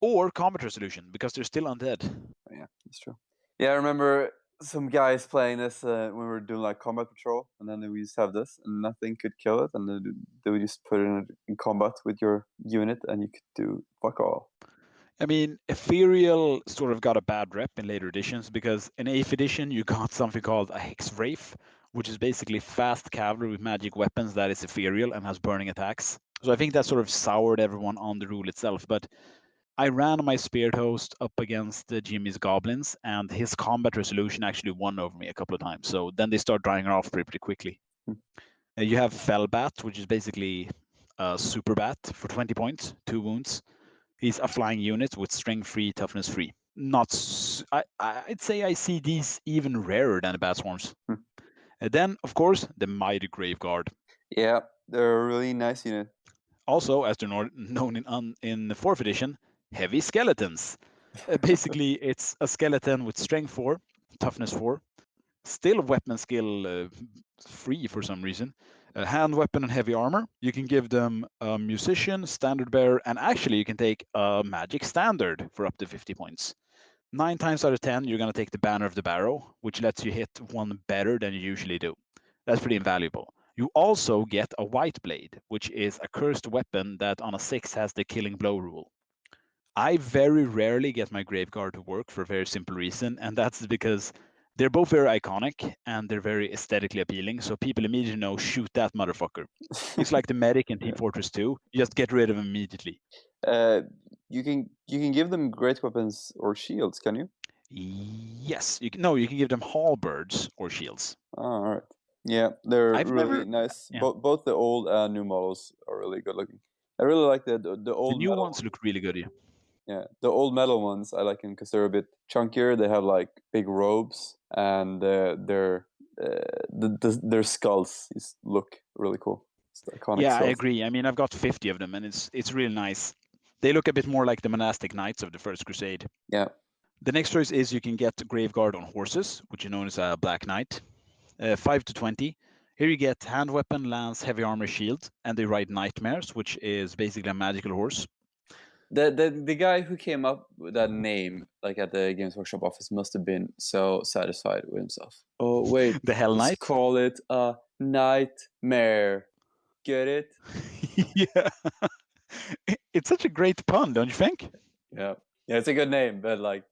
Or combat resolution, because they're still undead. Yeah, that's true. Yeah, I remember some guys playing this when we were doing like combat patrol, and then we used to have this, and nothing could kill it, and then they would just put it in combat with your unit, and you could do fuck all. I mean, Ethereal sort of got a bad rep in later editions because in 8th edition you got something called a Hex Wraith, which is basically fast cavalry with magic weapons that is ethereal and has burning attacks. So I think that sort of soured everyone on the rule itself. But I ran my Spirit Host up against Jimmy's Goblins, and his combat resolution actually won over me a couple of times. So then they start drying off pretty quickly. You have Fellbat, which is basically a super bat for 20 points, 2 wounds. He's a flying unit with strength 3, toughness 3. I'd say I see these even rarer than the Bat Swarms. And then, of course, the Mighty Graveguard. Yeah, they're a really nice unit. Also, as they're known in the 4th edition, Heavy Skeletons. Basically, it's a skeleton with strength 4, toughness 4, still weapon skill 3 for some reason. A hand weapon and heavy armor. You can give them a musician, standard bearer, and actually you can take a magic standard for up to 50 points. 9 times out of 10, you're going to take the Banner of the Barrow, which lets you hit one better than you usually do. That's pretty invaluable. You also get a White Blade, which is a cursed weapon that on a 6 has the killing blow rule. I very rarely get my Graveguard to work for a very simple reason, and that's because they're both very iconic and they're very aesthetically appealing. So people immediately know, shoot that motherfucker. It's like the medic in Team Fortress 2. You just get rid of him immediately. You can give them great weapons or shields, can you? Yes. You can give them halberds or shields. Oh, all right. Yeah, they're I've really never- nice. yeah. Both the old and new models are really good looking. I really like the old The new metal ones look really good. Yeah. Yeah, the old metal ones I like them because they're a bit chunkier. They have like big robes, and their skulls look really cool. It's the iconic Yeah, I skulls. agree. I mean, I've got 50 of them, and it's really nice. They look a bit more like the monastic knights of the First Crusade. Yeah. The next choice is you can get Graveguard on horses, which is known as a Black Knight. 5 to 20. Here you get hand weapon, lance, heavy armor, shield, and they ride nightmares, which is basically a magical horse. The guy who came up with that name, like at the Games Workshop office, must have been so satisfied with himself. Oh wait, The Hell let's Knight. call it a nightmare. Get it? Yeah. It's such a great pun, don't you think? Yeah, it's a good name, but like,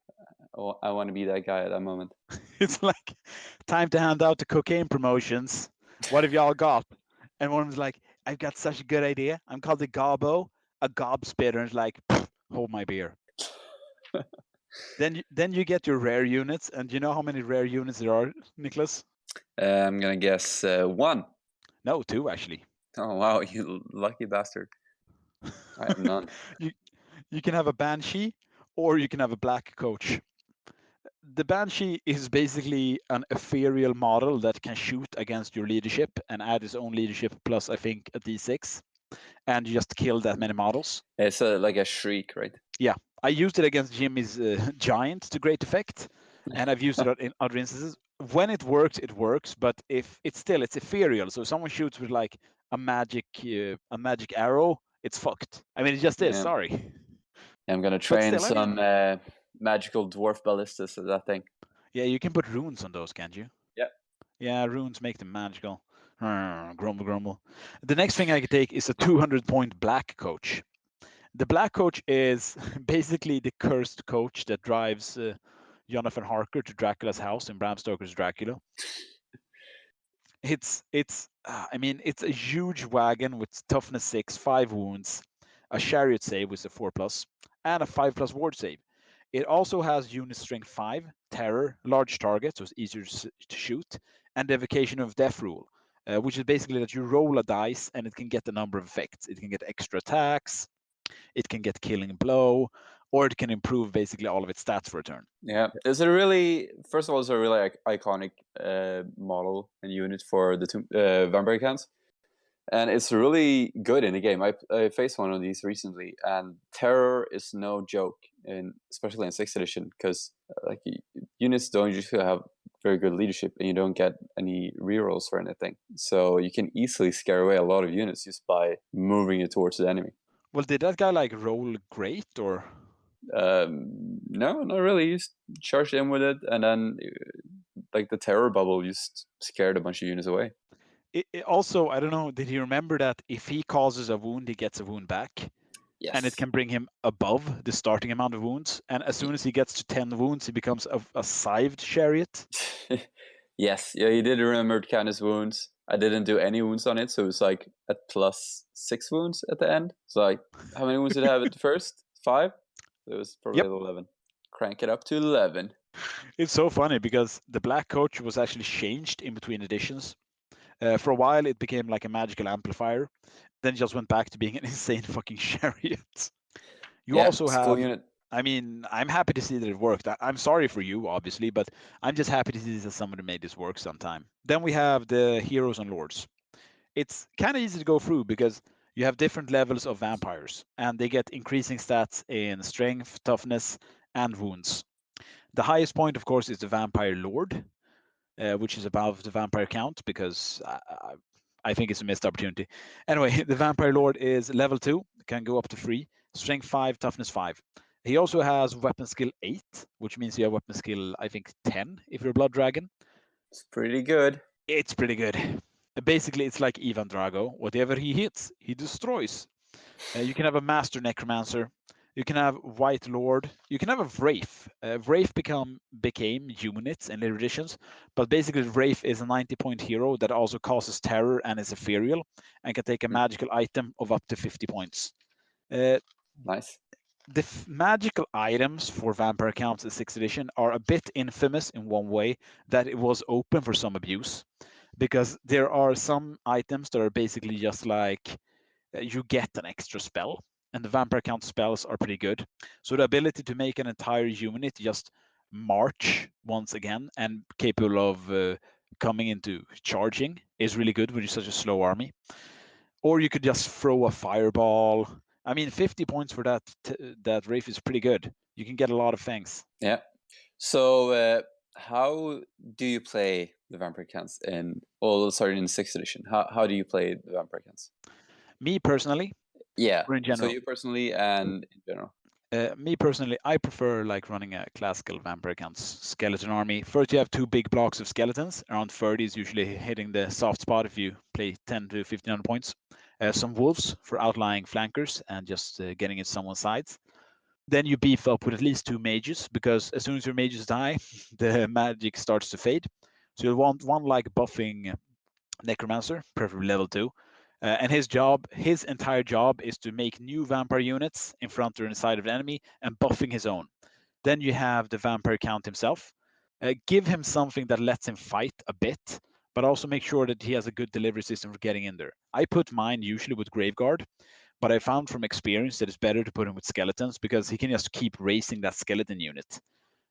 I want to be that guy at that moment. It's like time to hand out the cocaine promotions. What have y'all got? And one was like, I've got such a good idea. I'm called the Gobbo, a gob spitter. And it's like, hold my beer. Then you get your rare units, and do you know how many rare units there are, Niklas? I'm gonna guess 1. No, 2 actually. Oh wow, you lucky bastard! I have none. You can have a Banshee, or you can have a Black Coach. The Banshee is basically an ethereal model that can shoot against your leadership and add its own leadership plus, I think, a d6, and you just kill that many models. It's like a shriek, right? Yeah, I used it against Jimmy's giant to great effect, and I've used it in other instances. When it works, but if it's ethereal. So if someone shoots with like a magic arrow, it's fucked. I mean, it just is. Yeah. Sorry. I'm gonna train still, I mean- some magical dwarf ballistas at that thing. Yeah, you can put runes on those, can't you? Yeah. Yeah, runes make them magical. Grumble, grumble. The next thing I could take is a 200-point Black Coach. The Black Coach is basically the cursed coach that drives Jonathan Harker to Dracula's house in Bram Stoker's Dracula. It's a huge wagon with toughness 6, 5 wounds, a chariot save with a 4+, and a 5+ ward save. It also has unit strength 5, terror, large target, so it's easier to shoot, and evocation of death rule, which is basically that you roll a dice and it can get a number of effects. It can get extra attacks, it can get killing blow, or it can improve basically all of its stats for a turn. Yeah, first of all, it's a really iconic model and unit for the vampire cans, and it's really good in the game. I faced one of these recently, and terror is no joke, especially in 6th edition, because like units don't usually have very good leadership, and you don't get any rerolls for anything. So you can easily scare away a lot of units just by moving it towards the enemy. Well, did that guy like roll great or? No, not really. You just charged in with it, and then like the terror bubble just scared a bunch of units away. It also, I don't know, did he remember that if he causes a wound, he gets a wound back? Yes. And it can bring him above the starting amount of wounds. And as soon as he gets to 10 wounds, he becomes a scythed chariot. Yes, yeah, he did remember to count his wounds. I didn't do any wounds on it, so it was like at +6 wounds at the end. So like, how many wounds did I have at the first? 5? It was probably Yep. 11. Crank it up to 11. It's so funny because the black coach was actually changed in between editions. For a while, it became like a magical amplifier. Then it just went back to being an insane fucking chariot. You also it's a cool have, unit. I mean, I'm happy to see that it worked. I'm sorry for you, obviously, but I'm just happy to see that somebody made this work sometime. Then we have the heroes and lords. It's kind of easy to go through because you have different levels of vampires, and they get increasing stats in strength, toughness, and wounds. The highest point, of course, is the vampire lord, which is above the vampire count because I think it's a missed opportunity. Anyway, the vampire lord is level 2, can go up to 3, strength 5, toughness 5. He also has weapon skill 8, which means you have weapon skill, I think, 10 if you're a blood dragon. It's pretty good. It's pretty good. Basically, it's like Ivan Drago. Whatever he hits, he destroys. You can have a master necromancer. You can have White Lord. You can have a Wraith. Wraith became units in later editions, but basically Wraith is a 90-point hero that also causes terror and is ethereal and can take a magical item of up to 50 points. Nice. The magical items for vampire accounts in 6th edition are a bit infamous in one way, that it was open for some abuse, because there are some items that are basically just like you get an extra spell, and the vampire count spells are pretty good. So the ability to make an entire unit just march once again and capable of coming into charging is really good when you're such a slow army. Or you could just throw a fireball. I mean, 50 points for that Wraith is pretty good. You can get a lot of things. Yeah. So how do you play the vampire counts in 6th edition? How do you play the vampire counts? Me personally, Yeah. or in general? So you personally and in general. Me personally, I prefer like running a classical vampire counts skeleton army. First, you have 2 big blocks of skeletons. Around 30 is usually hitting the soft spot if you play 10 to 1500 points. Some wolves for outlying flankers and just getting into someone's sides. Then you beef up with at least 2 mages, because as soon as your mages die, the magic starts to fade. So you'll want one like buffing necromancer, preferably level 2. And his entire job is to make new vampire units in front or inside of the enemy and buffing his own. Then you have the vampire count himself. Give him something that lets him fight a bit, but also make sure that he has a good delivery system for getting in there. I put mine usually with Graveguard, but I found from experience that it's better to put him with skeletons because he can just keep raising that skeleton unit.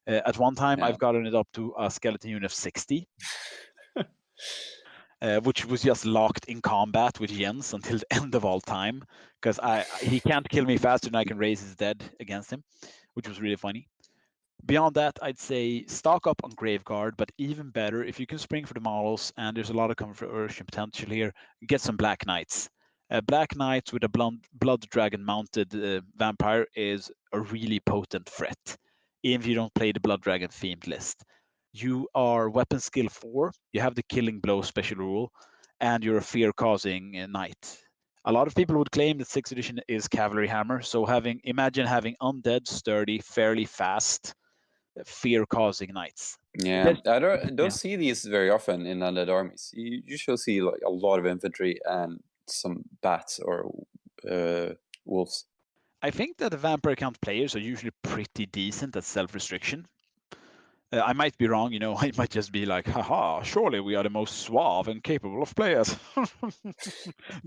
At one time, I've gotten it up to a skeleton unit of 60. Which was just locked in combat with Jens until the end of all time, because he can't kill me faster than I can raise his dead against him, which was really funny. Beyond that, I'd say stock up on Graveguard, but even better, if you can spring for the models, and there's a lot of conversion potential here, get some Black Knights. Black Knights with a Blood Dragon mounted vampire is a really potent threat, even if you don't play the Blood Dragon themed list. You are weapon skill 4, you have the killing blow special rule, and you're a fear-causing knight. A lot of people would claim that 6th edition is cavalry hammer, so imagine having undead, sturdy, fairly fast, fear-causing knights. Yeah, I don't see these very often in undead armies. You usually see like a lot of infantry and some bats or wolves. I think that the vampire count players are usually pretty decent at self-restriction. I might be wrong, I might just be like, haha, surely we are the most suave and capable of players.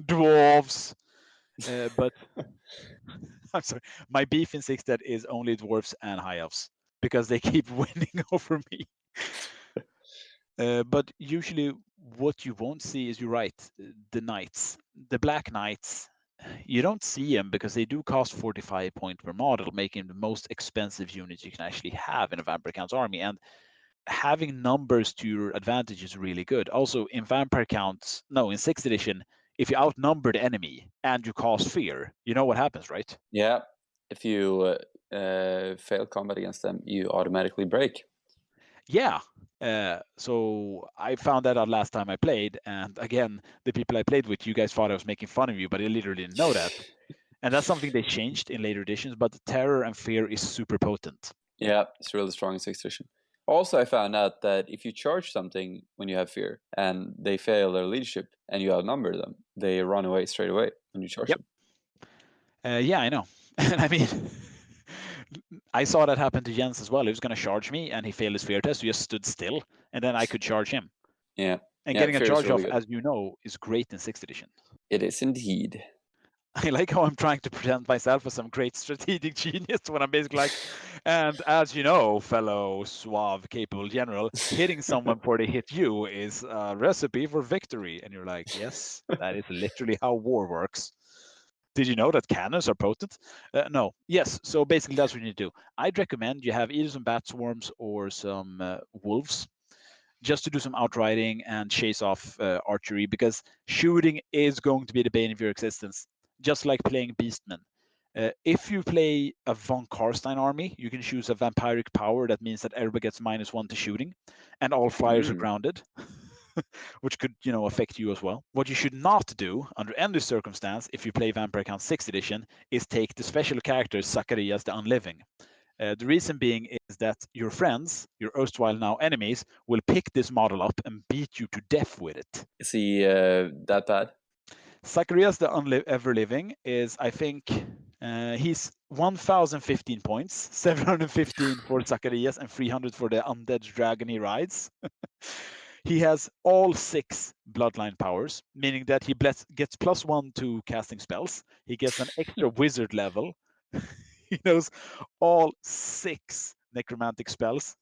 Dwarves. But I'm sorry, my beef in 6th Ed is only dwarves and high elves, because they keep winning over me. But usually what you won't see is, you're right, the knights. The Black Knights, you don't see them because they do cost 45 points per model, making the most expensive unit you can actually have in a Vampire Count's army. And having numbers to your advantage is really good. Also, in vampire counts, no, in 6th edition, if you outnumber the enemy and you cause fear, you know what happens, right? Yeah. If you fail combat against them, you automatically break. Yeah. So I found that out last time I played, and again, the people I played with, you guys thought I was making fun of you, but I literally didn't know that. And that's something they changed in later editions, but the terror and fear is super potent. Yeah, it's really strong in 6th edition. Also, I found out that if you charge something when you have fear and they fail their leadership and you outnumber them, they run away straight away when you charge them. Yeah, I know. And I mean, I saw that happen to Jens as well. He was going to charge me, and he failed his fear test. He just stood still, and then I could charge him. Yeah. And Yeah, getting a fear is charge really off, good. as you know, is great in 6th edition. It is indeed. I like how I'm trying to present myself as some great strategic genius when I'm basically like, and as you know, fellow suave, capable general, hitting someone before they hit you is a recipe for victory. And you're like, yes, that is literally how war works. Did you know that cannons are potent? No. Yes. So basically, that's what you need to do. I'd recommend you have either some bat swarms or some wolves, just to do some outriding and chase off archery, because shooting is going to be the bane of your existence, just like playing Beastmen. If you play a von Karstein army, you can choose a vampiric power that means that everybody gets -1 to shooting, and all flyers are grounded, which could, affect you as well. What you should not do under any circumstance, if you play Vampire Count 6th edition, is take the special character Zacharias the Unliving. The reason being is that your friends, your erstwhile now enemies, will pick this model up and beat you to death with it. Is he that bad? Zacharias the Ever Living is, I think, he's 1,015 points, 715 for Zacharias and 300 for the undead dragon he rides. He has all 6 bloodline powers, meaning that he gets +1 to casting spells. He gets an extra wizard level. He knows all 6 necromantic spells.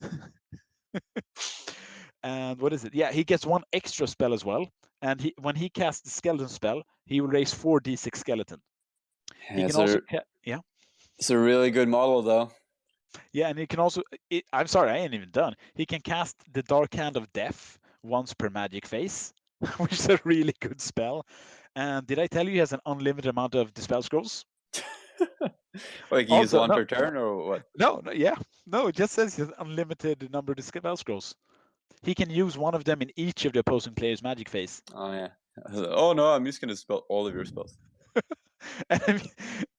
And what is it? Yeah, he gets 1 extra spell as well. And when he casts the skeleton spell, he will raise 4d6 skeleton. He can also, yeah. It's a really good model, though. Yeah, and he can also, I'm sorry, I ain't even done. He can cast the Dark Hand of Death once per magic phase, which is a really good spell. And did I tell you he has an unlimited amount of dispel scrolls? Like he uses one per turn or what? No, it just says he has unlimited number of spell scrolls. He can use one of them in each of the opposing player's magic phase. Oh yeah. Oh no, I'm just gonna spell all of your spells. And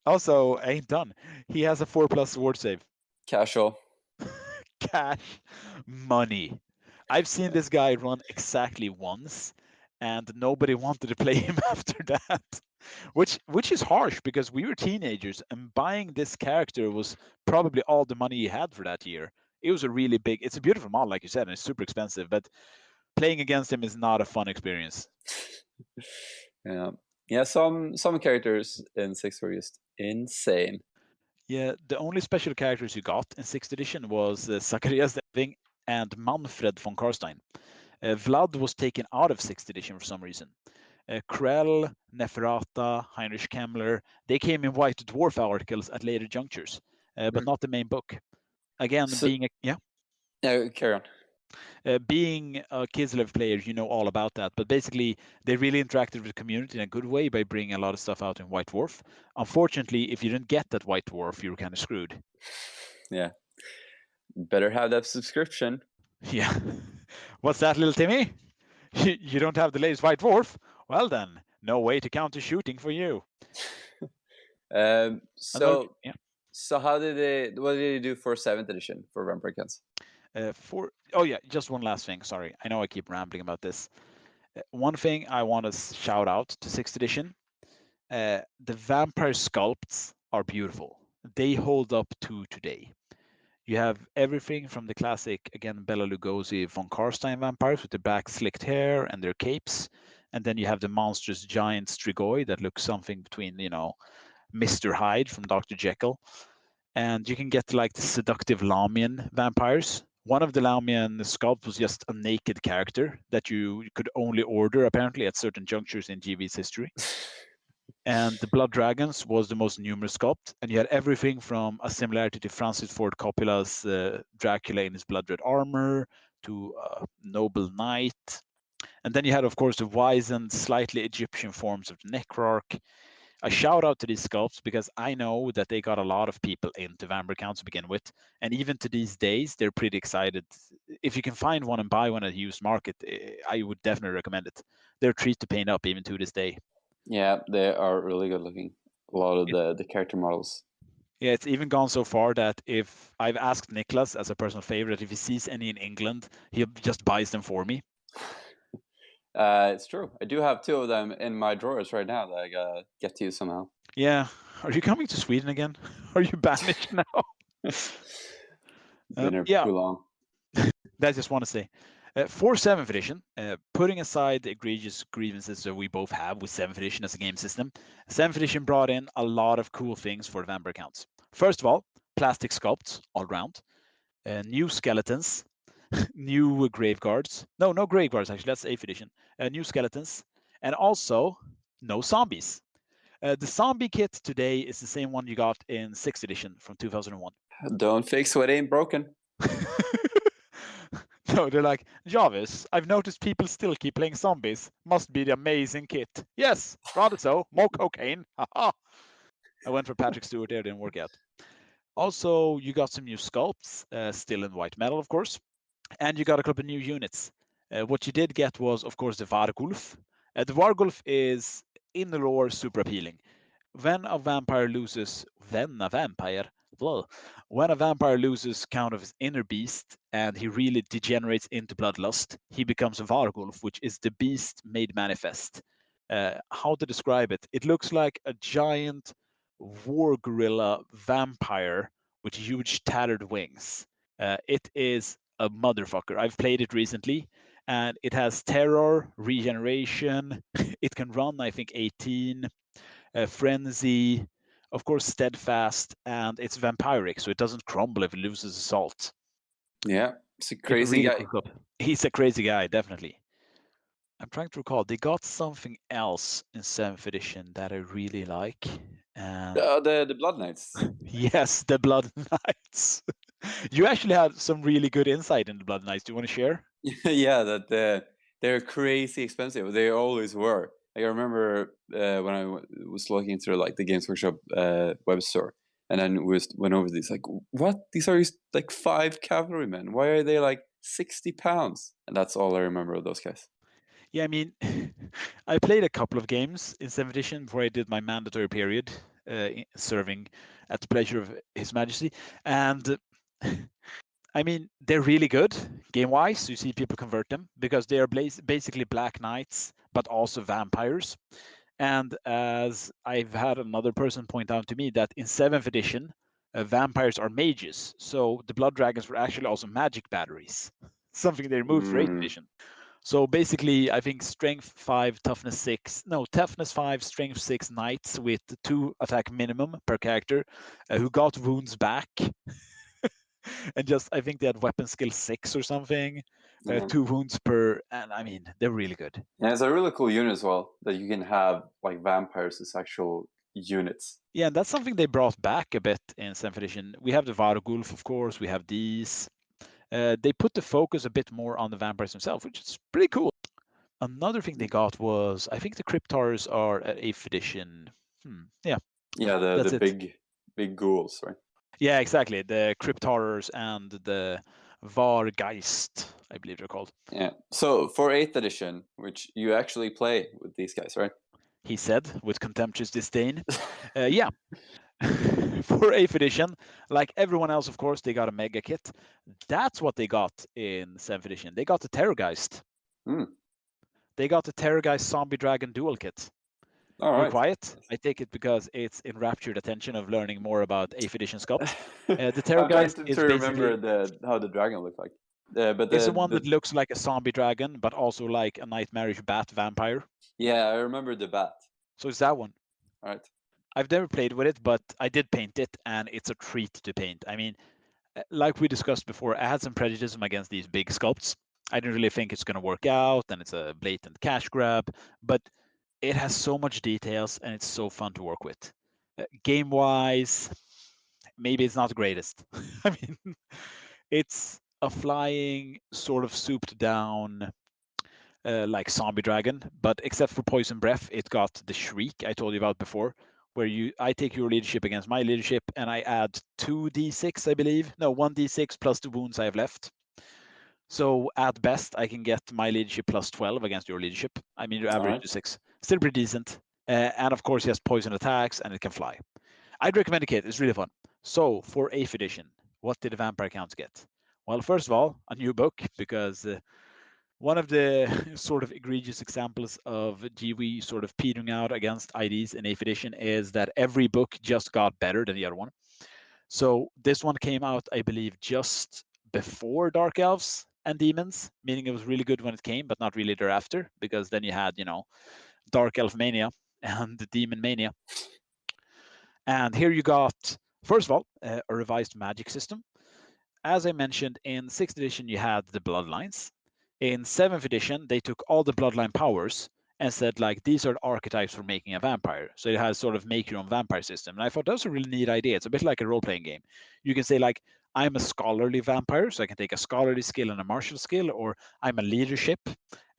also, I ain't done. He has a 4+ sword save. Casual. Cash money. I've seen this guy run exactly once, and nobody wanted to play him after that. Which is harsh, because we were teenagers and buying this character was probably all the money he had for that year. It was it's a beautiful model, like you said, and it's super expensive, but playing against him is not a fun experience. Yeah, some characters in 6th were just insane. Yeah, the only special characters you got in 6th edition was Zacharias the Living and Manfred von Karstein. Vlad was taken out of 6th edition for some reason. Krell, Neferata, Heinrich Kemmler, they came in White Dwarf articles at later junctures, but not the main book. Again, Yeah, carry on. Being a Kislev player, you know all about that. But basically, they really interacted with the community in a good way by bringing a lot of stuff out in White Dwarf. Unfortunately, if you didn't get that White Dwarf, you were kind of screwed. Yeah. Better have that subscription. Yeah. What's that, little Timmy? You don't have the latest White Dwarf? Well then, no way to counter shooting for you. So what did they do for 7th edition for Vampire Counts? Just one last thing. Sorry, I know I keep rambling about this. One thing I want to shout out to 6th edition. The vampire sculpts are beautiful. They hold up to today. You have everything from the classic, again, Bela Lugosi von Karstein vampires with their black slicked hair and their capes. And then you have the monstrous giant Strigoi that looks something between, Mr. Hyde from Dr. Jekyll. And you can get like the seductive Lamian vampires. One of the Lamian sculpts was just a naked character that you could only order, apparently, at certain junctures in GV's history. And the Blood Dragons was the most numerous sculpt, and you had everything from a similarity to Francis Ford Coppola's Dracula in his blood red armor, to a noble knight. And then you had, of course, the wizened, slightly Egyptian forms of the Necrarch. A shout out to these sculpts because I know that they got a lot of people into Vampire Counts to begin with. And even to these days, they're pretty excited. If you can find one and buy one at a used market, I would definitely recommend it. They're a treat to paint up even to this day. Yeah, they are really good looking. A lot of the character models. Yeah, it's even gone so far that if I've asked Niklas as a personal favorite, if he sees any in England, he just buys them for me. It's true. I do have 2 of them in my drawers right now that I gotta get to somehow. Yeah. Are you coming to Sweden again? Are you banished now? Been here Yeah. too long. I just want to say, for 7th edition, putting aside the egregious grievances that we both have with 7th edition as a game system, 7th edition brought in a lot of cool things for the Vampire Counts. First of all, plastic sculpts all around, new skeletons, new grave guards. No grave guards actually. That's 8th edition. New skeletons, and also no zombies. The zombie kit today is the same one you got in 6th edition from 2001. Don't fix what ain't broken. No, they're like, Jarvis, I've noticed people still keep playing zombies. Must be the amazing kit. Yes, rather so. More cocaine. Haha. I went for Patrick Stewart there, didn't work out. Also, you got some new sculpts, still in white metal, of course. And you got a couple of new units. What you did get was, of course, the Vargulf. The Vargulf is, in the lore, super appealing. When a vampire loses count of his inner beast and he really degenerates into bloodlust, he becomes a Vargulf, which is the beast made manifest. How to describe it? It looks like a giant war gorilla vampire with huge tattered wings. It is a motherfucker. I've played it recently, and it has terror, regeneration. It can run, I think, 18. Frenzy, of course, steadfast, and it's vampiric, so it doesn't crumble if it loses assault. Yeah, it's a crazy guy. He's a crazy guy, definitely. I'm trying to recall. They got something else in 7th edition that I really like. The Blood Knights. Yes, the Blood Knights. You actually had some really good insight in the Blood Knights. Do you want to share? Yeah, that they're crazy expensive. They always were. Like I remember when I was looking through like the Games Workshop web store, and then we went over these. Like, what? These are like 5 cavalrymen. Why are they like £60? And that's all I remember of those guys. Yeah, I mean, I played a couple of games in 7th edition before I did my mandatory period, serving at the pleasure of His Majesty, and I mean, they're really good game-wise. You see people convert them because they are basically Black Knights, but also vampires. And as I've had another person point out to me that in 7th edition, vampires are mages. So the Blood Dragons were actually also magic batteries, something they removed for 8th edition. So basically, I think strength 5, toughness 5, strength 6 knights with 2 attack minimum per character who got wounds back. And just, I think they had weapon skill 6 or something, 2 wounds per, and I mean, they're really good. And it's a really cool unit as well, that you can have like vampires as actual units. Yeah, and that's something they brought back a bit in 7th edition. We have the Vargulf, of course, we have these. They put the focus a bit more on the vampires themselves, which is pretty cool. Another thing they got was, I think the Cryptars are at 8th edition. Yeah. Yeah, the big ghouls, right? Yeah, exactly. The Cryptarers and the Vargeist, I believe they're called. Yeah. So for 8th edition, which you actually play with these guys, right? He said with contemptuous disdain. Yeah. For 8th edition, like everyone else, of course, they got a mega kit. That's what they got in 7th edition. They got the Terrorgeist. They got the Terrorgeist Zombie Dragon dual kit. All right. You're quiet. I take it because it's enraptured attention of learning more about 8th edition sculpt. The Terrorgeist is to remember how the dragon looked like. But it's the one that looks like a zombie dragon, but also like a nightmarish bat vampire. Yeah, I remember the bat. So it's that one. All right. I've never played with it, but I did paint it, and it's a treat to paint. I mean, like we discussed before, I had some prejudice against these big sculpts. I didn't really think it's going to work out, and it's a blatant cash grab, but it has so much details, and it's so fun to work with. Game-wise, maybe it's not the greatest. I mean, it's a flying sort of souped down like zombie dragon, but except for poison breath, it got the shriek I told you about before, where I take your leadership against my leadership and I add 2d6, I believe. No, 1d6 plus the wounds I have left. So at best, I can get my leadership plus 12 against your leadership. I mean, your average is 6. Still pretty decent. And of course, he has poison attacks and it can fly. I'd recommend the kit. It's really fun. So for 8th edition, what did the vampire counts get? Well, first of all, a new book, because one of the sort of egregious examples of GW sort of petering out against IDs in 8th edition is that every book just got better than the other one. So this one came out, I believe, just before Dark Elves and Demons, meaning it was really good when it came, but not really thereafter, because then you had, Dark Elf Mania and Demon Mania. And here you got, first of all, a revised magic system. As I mentioned, in 6th edition, you had the bloodlines. In 7th edition, they took all the bloodline powers and said, like, these are the archetypes for making a vampire. So it has sort of make your own vampire system. And I thought that was a really neat idea. It's a bit like a role-playing game. You can say, like, I'm a scholarly vampire, so I can take a scholarly skill and a martial skill, or I'm a leadership.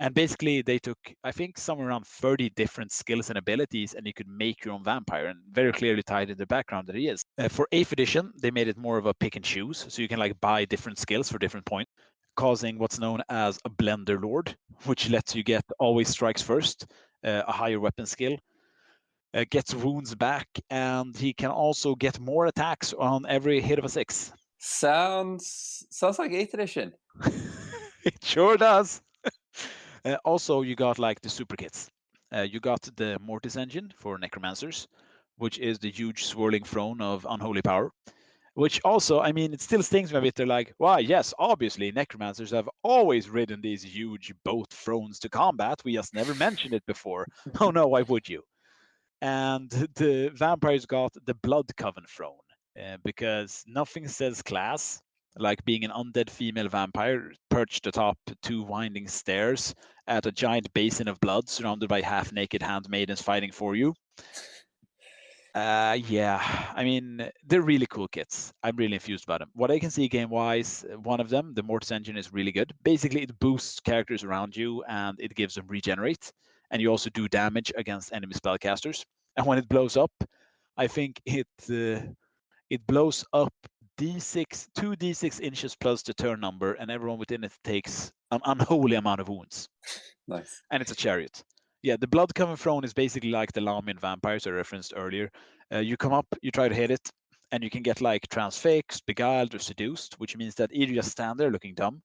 And basically, they took, I think, somewhere around 30 different skills and abilities, and you could make your own vampire, and very clearly tied in the background that he is. For 8th edition, they made it more of a pick and choose, so you can like buy different skills for different points, causing what's known as a blender lord, which lets you get always strikes first, a higher weapon skill, gets wounds back, and he can also get more attacks on every hit of a 6. Sounds like 8th edition. It sure does. Also, you got like the super kits. You got the Mortis engine for necromancers, which is the huge swirling throne of unholy power. Which also, I mean, it still stings me a bit. They're like, why, yes, obviously, necromancers have always ridden these huge boat thrones to combat. We just never mentioned it before. Oh no, why would you? And the vampires got the Blood Coven throne, because nothing says class like being an undead female vampire perched atop 2 winding stairs at a giant basin of blood surrounded by half-naked handmaidens fighting for you. Yeah, I mean, they're really cool kits. I'm really infused about them. What I can see game-wise, one of them, the Mortis engine, is really good. Basically, it boosts characters around you and it gives them regenerate. And you also do damage against enemy spellcasters. And when it blows up, I think it blows up d6, 2d6 inches plus the turn number, and everyone within it takes an unholy amount of wounds. Nice. And it's a chariot. Yeah, the Blood Coven throne is basically like the Lamian vampires I referenced earlier. You come up, you try to hit it, and you can get like transfixed, beguiled, or seduced, which means that either you just stand there looking dumb,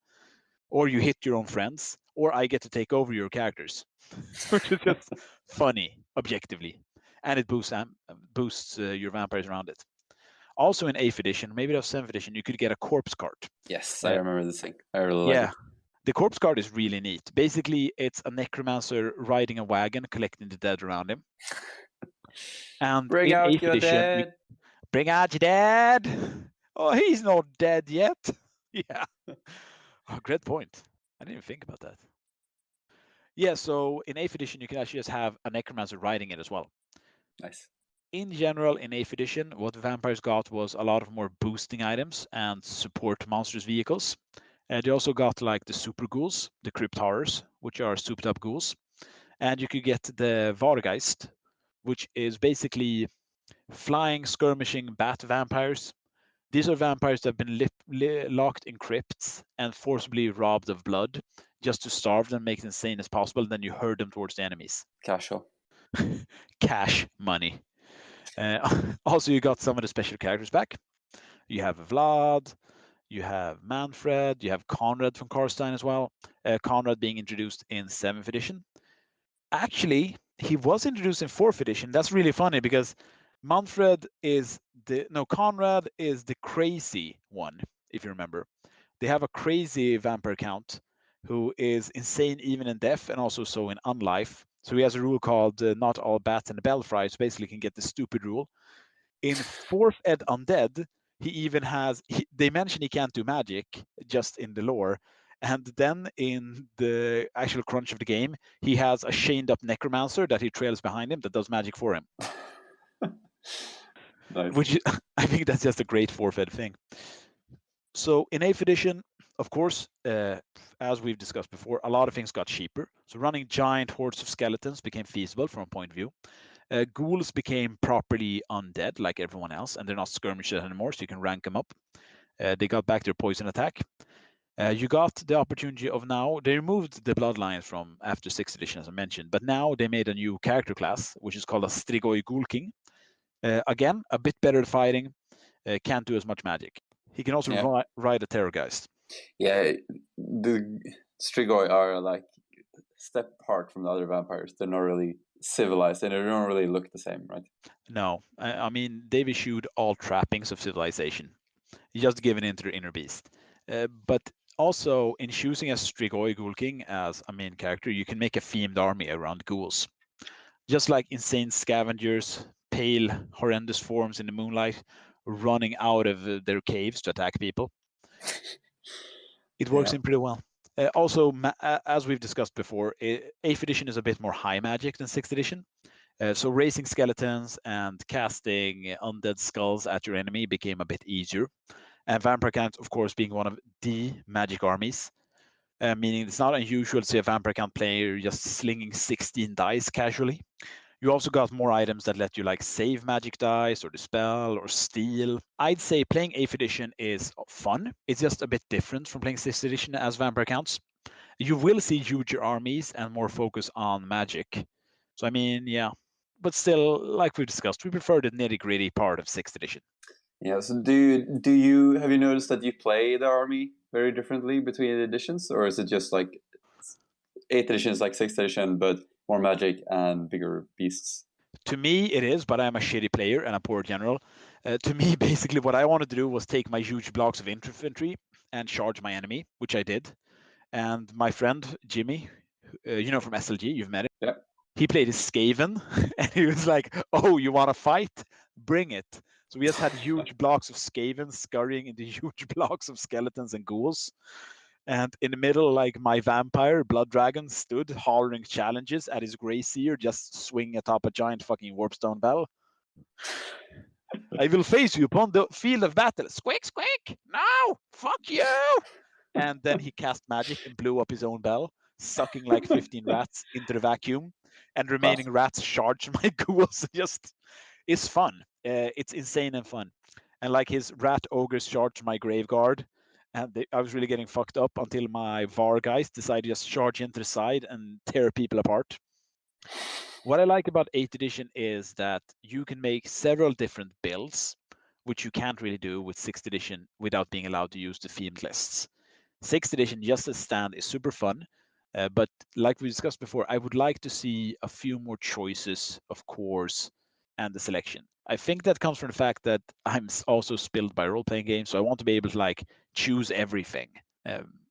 or you hit your own friends, or I get to take over your characters, which is just funny, objectively. And it boosts your vampires around it. Also in 8th edition, maybe that was 7th edition, you could get a corpse cart. Yes, I remember this thing. I really like it. The corpse cart is really neat. Basically, it's a necromancer riding a wagon, collecting the dead around him. And Bring in out 8th your edition, dead. Bring out your dad. Oh, he's not dead yet. Yeah. Oh, great point. I didn't even think about that. Yeah, so in 8th edition, you can actually just have a necromancer riding it as well. Nice. In general, in 8th edition, what vampires got was a lot of more boosting items and support monsters vehicles. They also got like the super ghouls, the crypt horrors, which are souped up ghouls. And you could get the Vargeist, which is basically flying, skirmishing bat vampires. These are vampires that have been locked in crypts and forcibly robbed of blood just to starve them, make them insane as possible. Then you herd them towards the enemies. Casual. Cash money. Also, you got some of the special characters back. You have Vlad, you have Manfred, you have Conrad from Karstein as well. Conrad being introduced in 7th edition. Actually, he was introduced in 4th edition. That's really funny because Conrad is the crazy one, if you remember. They have a crazy vampire count who is insane even in death and also so in unlife. So he has a rule called not all bats in the belfry, so basically can get the stupid rule. In 4th ed Undead, he even has, they mention he can't do magic just in the lore. And then in the actual crunch of the game, he has a chained up necromancer that he trails behind him that does magic for him. Nice. Which I think that's just a great 4th ed thing. So in 8th edition, Of course, as we've discussed before, a lot of things got cheaper. So running giant hordes of skeletons became feasible from a point of view. Ghouls became properly undead like everyone else, and they're not skirmishers anymore, so you can rank them up. They got back their poison attack. You got the opportunity of now, they removed the bloodlines from after 6th edition, as I mentioned, but now they made a new character class, which is called a Strigoi Ghoul King. Again, a bit better at fighting, can't do as much magic. He can also ride a Terrorgeist. Yeah, the Strigoi are like step apart from the other vampires. They're not really civilized and they don't really look the same, right? No, I mean, they've eschewed all trappings of civilization. You just given into the inner beast. But also, in choosing a Strigoi Ghoul King as a main character, you can make a themed army around ghouls. Just like insane scavengers, pale, horrendous forms in the moonlight, running out of their caves to attack people. It works in pretty well. Also, as we've discussed before, 8th edition is a bit more high magic than 6th edition. So raising skeletons and casting undead skulls at your enemy became a bit easier. And Vampire Count, of course, being one of the magic armies, meaning it's not unusual to see a Vampire Count player just slinging 16 dice casually. You also got more items that let you like save magic dice or dispel or steal. I'd say playing 8th edition is fun. It's just a bit different from playing 6th edition as Vampire Counts. You will see huger armies and more focus on magic. So I mean, yeah. But still, like we discussed, we prefer the nitty-gritty part of 6th edition. Yeah, so do you have you noticed that you play the army very differently between editions, or is it just like 8th edition is like 6th edition, but more magic and bigger beasts? To me, it is, but I'm a shitty player and a poor general. To me, basically, what I wanted to do was take my huge blocks of infantry and charge my enemy, which I did. And my friend Jimmy, you know from SLG, you've met him. Yeah. He played his Skaven, and he was like, "Oh, you want to fight? Bring it!" So we just had huge blocks of Skaven scurrying into huge blocks of skeletons and ghouls. And in the middle, like my vampire, Blood Dragon, stood hollering challenges at his Grey Seer, just swinging atop a giant fucking Warpstone bell. I will face you upon the field of battle. Squeak, squeak! No! Fuck you! And then he cast magic and blew up his own bell, sucking like 15 rats into the vacuum. And remaining rats charge my ghouls. Just, it's fun. It's insane and fun. And like his rat ogres charged my Graveguard. And I was really getting fucked up until my Var guys decided to just charge into the side and tear people apart. What I like about 8th edition is that you can make several different builds, which you can't really do with 6th edition without being allowed to use the themed lists. 6th edition, just as stand, is super fun, but like we discussed before, I would like to see a few more choices of cores and the selection. I think that comes from the fact that I'm also spilled by role-playing games, so I want to be able to like choose everything.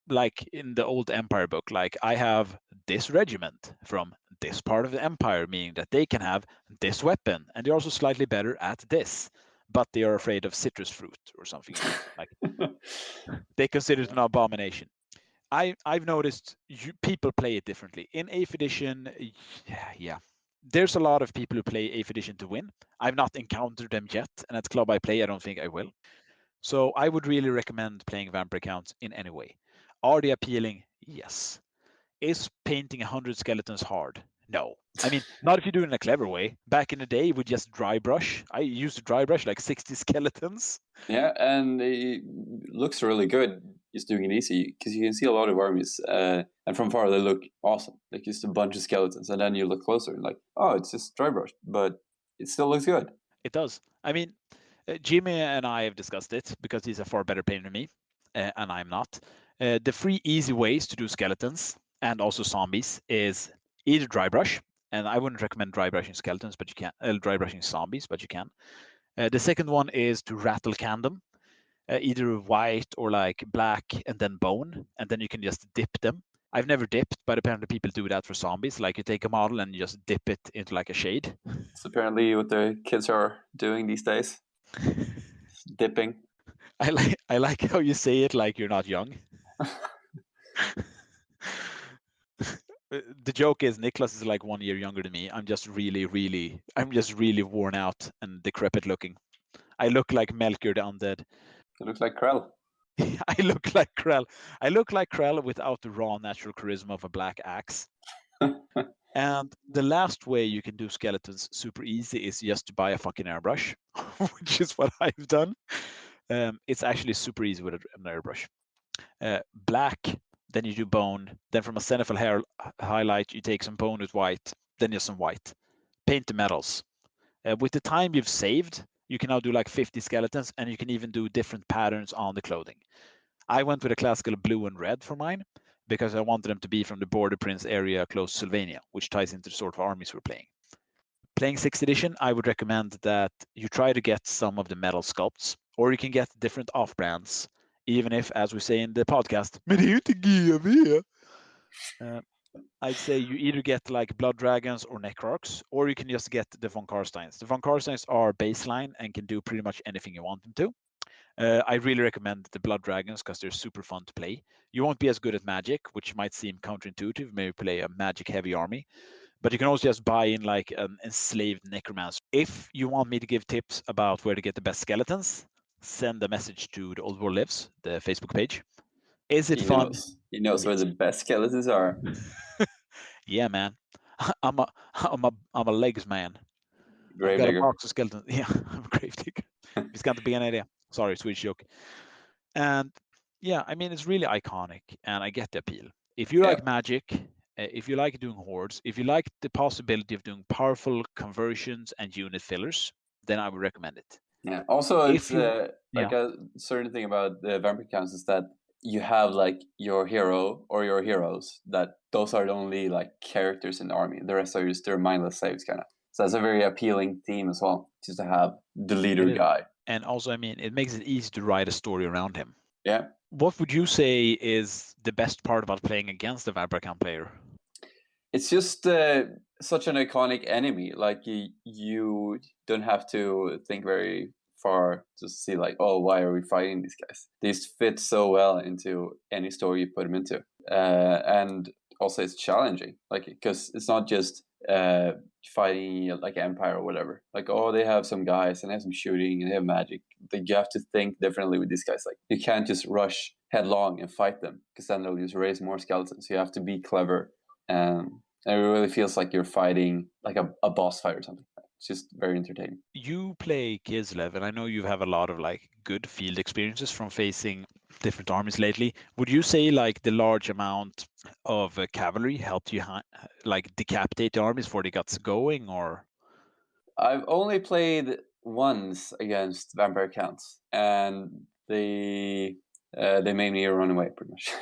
Like in the old Empire book, like I have this regiment from this part of the Empire, meaning that they can have this weapon, and they're also slightly better at this, but they are afraid of citrus fruit or something. Like they consider it an abomination. I've noticed people play it differently. In 8th edition, yeah, there's a lot of people who play 8th edition to win. I've not encountered them yet, and at Club I Play, I don't think I will. So I would really recommend playing Vampire Counts in any way. Are they appealing? Yes. Is painting 100 skeletons hard? No. I mean, not if you do it in a clever way. Back in the day, we just dry brush. I used to dry brush like 60 skeletons. Yeah, and it looks really good just doing it easy, because you can see a lot of armies, and from far they look awesome. Like just a bunch of skeletons, and then you look closer and like, oh, it's just dry brush, but it still looks good. It does. I mean, Jimmy and I have discussed it because he's a far better player than me, and I'm not. The 3 easy ways to do skeletons and also zombies is either dry brush, and I wouldn't recommend dry brushing skeletons, but you can. Dry brushing zombies, but you can. The second one is to rattle can them, either white or like black and then bone, and then you can just dip them. I've never dipped, but apparently people do that for zombies. Like you take a model and you just dip it into like a shade. It's apparently what the kids are doing these days. Dipping. I like how you say it like you're not young. The joke is Niklas is like 1 year younger than me. I'm just really worn out and decrepit looking. I look like Melchior the Undead. It looks like Krell. I look like Krell. I look like Krell without the raw natural charisma of a black axe. And the last way you can do skeletons super easy is just to buy a fucking airbrush, which is what I've done. It's actually super easy with an airbrush. Black, then you do bone. Then from a zenithal hair highlight, you take some bone with white, then just some white. Paint the metals. With the time you've saved, you can now do like 50 skeletons, and you can even do different patterns on the clothing. I went with a classical blue and red for mine because I wanted them to be from the Border Prince area close to Sylvania, which ties into the sort of armies we're playing. Playing 6th edition, I would recommend that you try to get some of the metal sculpts, or you can get different off-brands, even if, as we say in the podcast, I'd say you either get like Blood Dragons or Necrarchs, or you can just get the Von Karsteins. The Von Karsteins are baseline and can do pretty much anything you want them to. I really recommend the Blood Dragons because they're super fun to play. You won't be as good at magic, which might seem counterintuitive. Maybe play a magic heavy army, but you can also just buy in like an enslaved necromancer. If you want me to give tips about where to get the best skeletons, send a message to the Old World Lives, the Facebook page. Is it fun? He knows where the best skeletons are. Yeah, man. I'm a legs man. Grave I've got digger. a box of skeletons. Yeah, I'm a grave digger. It's got to be an idea. Sorry, Swedish joke. And yeah, I mean, it's really iconic, and I get the appeal. If you like magic, if you like doing hordes, if you like the possibility of doing powerful conversions and unit fillers, then I would recommend it. Yeah. Also, it's like a certain thing about the vampire counts is that you have like your hero or your heroes, that those are the only like characters in the army. The rest are just their mindless slaves, kind of. So that's a very appealing theme as well, just to have the leader guy. And also, I mean, it makes it easy to write a story around him. Yeah. What would you say is the best part about playing against a vampire count player? It's just such an iconic enemy. Like you don't have to think very far to see like, oh, why are we fighting these guys? These fit so well into any story you put them into, and also it's challenging, like because it's not just fighting like Empire or whatever. Like, oh, they have some guys and they have some shooting and they have magic. Like, you have to think differently with these guys. Like, you can't just rush headlong and fight them because then they'll just raise more skeletons. You have to be clever. And it really feels like you're fighting like a boss fight or something. It's just very entertaining. You play Kislev, and I know you have a lot of like good field experiences from facing different armies lately. Would you say like the large amount of cavalry helped you like decapitate the armies before they got going, or? I've only played once against vampire counts, and they made me run away pretty much.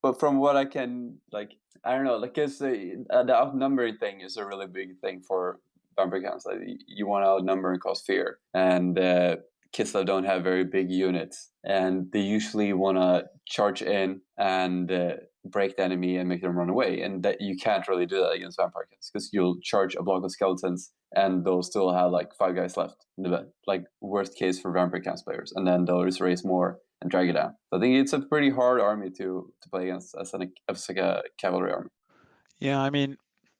But from what I can, like, I don't know, like, because the outnumbering thing is a really big thing for vampire counts. Like, you want to outnumber and cause fear, and Kislev don't have very big units, and they usually want to charge in and break the enemy and make them run away, and that you can't really do that against vampire counts because you'll charge a block of skeletons and they'll still have like 5 guys left in the bed. Like, worst case for vampire counts players, and then they'll just raise more and drag it down. So I think it's a pretty hard army to play against as like a cavalry army. Yeah, I mean,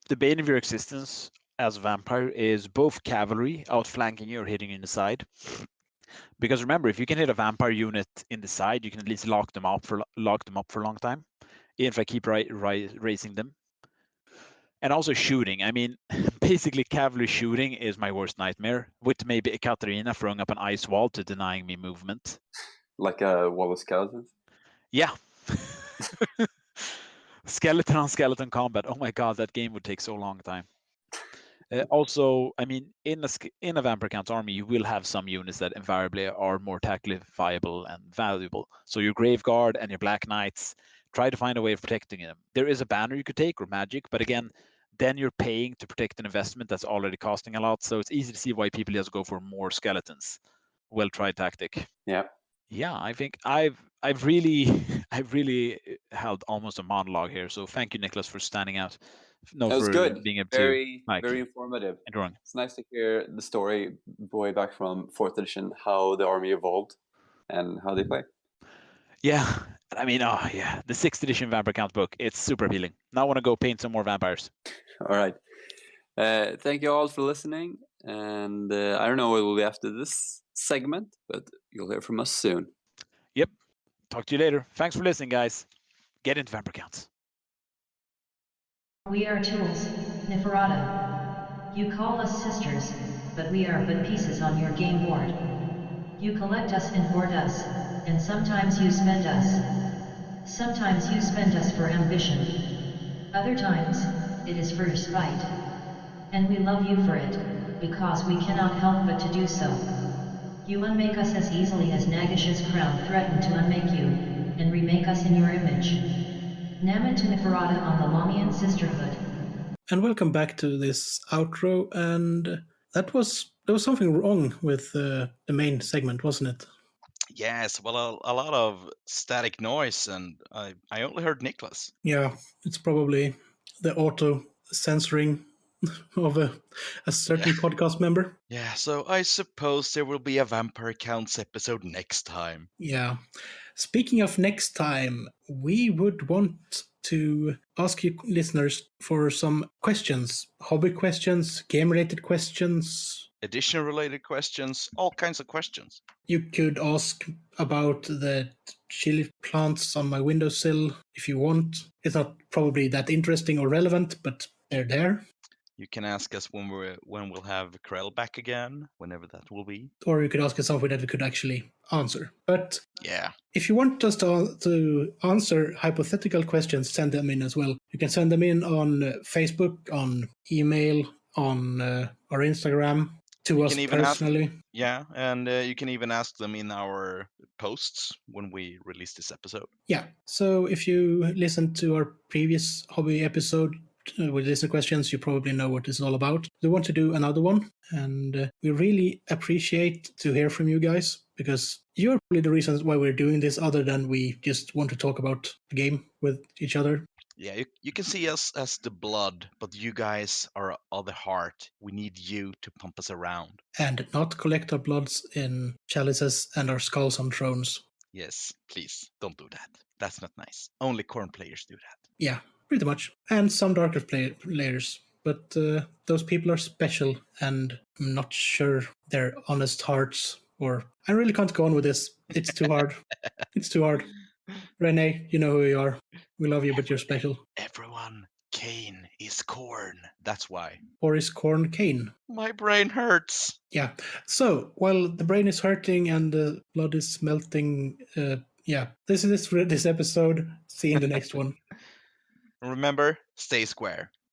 the bane of your existence as a vampire is both cavalry outflanking you or hitting you in the side. Because remember, if you can hit a vampire unit in the side, you can at least lock them up for a long time, even if I keep raising them. And also shooting. I mean, basically cavalry shooting is my worst nightmare, with maybe a Katarina throwing up an ice wall to denying me movement. Like a wall of skeletons? Yeah. Skeleton on skeleton combat. Oh my god, that game would take so long time. Also, I mean, in a vampire count's army, you will have some units that invariably are more tactically viable and valuable. So your Grave Guard and your Black Knights, try to find a way of protecting them. There is a banner you could take or magic, but again, then you're paying to protect an investment that's already costing a lot. So it's easy to see why people just go for more skeletons. Well tried tactic. Yeah. Yeah, I think I've really held almost a monologue here. So thank you, Niklas, for standing out. That was good. Being able very to informative. enjoying. It's nice to hear the story way back from 4th edition, how the army evolved and how they play. Yeah, I mean, oh yeah, the 6th edition Vampire Count book, it's super appealing. Now I want to go paint some more vampires. All right. Thank you all for listening. And I don't know what will be after this segment, but you'll hear from us soon. Yep. Talk to you later. Thanks for listening, guys. Get into vampire counts. We are tools, Neferata. You call us sisters, but we are but pieces on your game board. You collect us and hoard us, and sometimes you spend us. Sometimes you spend us for ambition. Other times, it is for spite. And we love you for it, because we cannot help but to do so. You unmake us as easily as Nagash's crown threatened to unmake you, and remake us in your image. Nama to Neferata on the Lamian Sisterhood. And welcome back to this outro. And there was something wrong with the main segment, wasn't it? Yes, well, a lot of static noise, and I only heard Niklas. Yeah, it's probably the auto censoring of a certain podcast member. Yeah, so I suppose there will be a Vampire Counts episode next time. Yeah. Speaking of next time, we would want to ask you listeners for some questions, hobby questions, game-related questions. Edition-related questions, all kinds of questions. You could ask about the chili plants on my windowsill if you want. It's not probably that interesting or relevant, but they're there. You can ask us when we'll have Krell back again, whenever that will be. Or you could ask us something that we could actually answer. But yeah, if you want us to answer hypothetical questions, send them in as well. You can send them in on Facebook, on email, on our Instagram, to us personally. And you can even ask them in our posts when we release this episode. Yeah, so if you listen to our previous hobby episode with listener questions, you probably know what this is all about. We want to do another one, and we really appreciate to hear from you guys, because you're probably the reasons why we're doing this, other than we just want to talk about the game with each other. Yeah, you can see us as the blood, but you guys are the heart. We need you to pump us around. And not collect our bloods in chalices and our skulls on thrones. Yes, please, don't do that. That's not nice. Only Corn players do that. Yeah, pretty much. And some darker players. But those people are special, and I'm not sure they're honest hearts. Or I really can't go on with this. It's too hard. It's too hard. Renee, you know who you are. We love you, but you're special. Everyone, Kane is Corn. That's why. Or is Corn Kane? My brain hurts. Yeah. So, while the brain is hurting and the blood is melting, this is this episode. See you in the next one. Remember, stay square.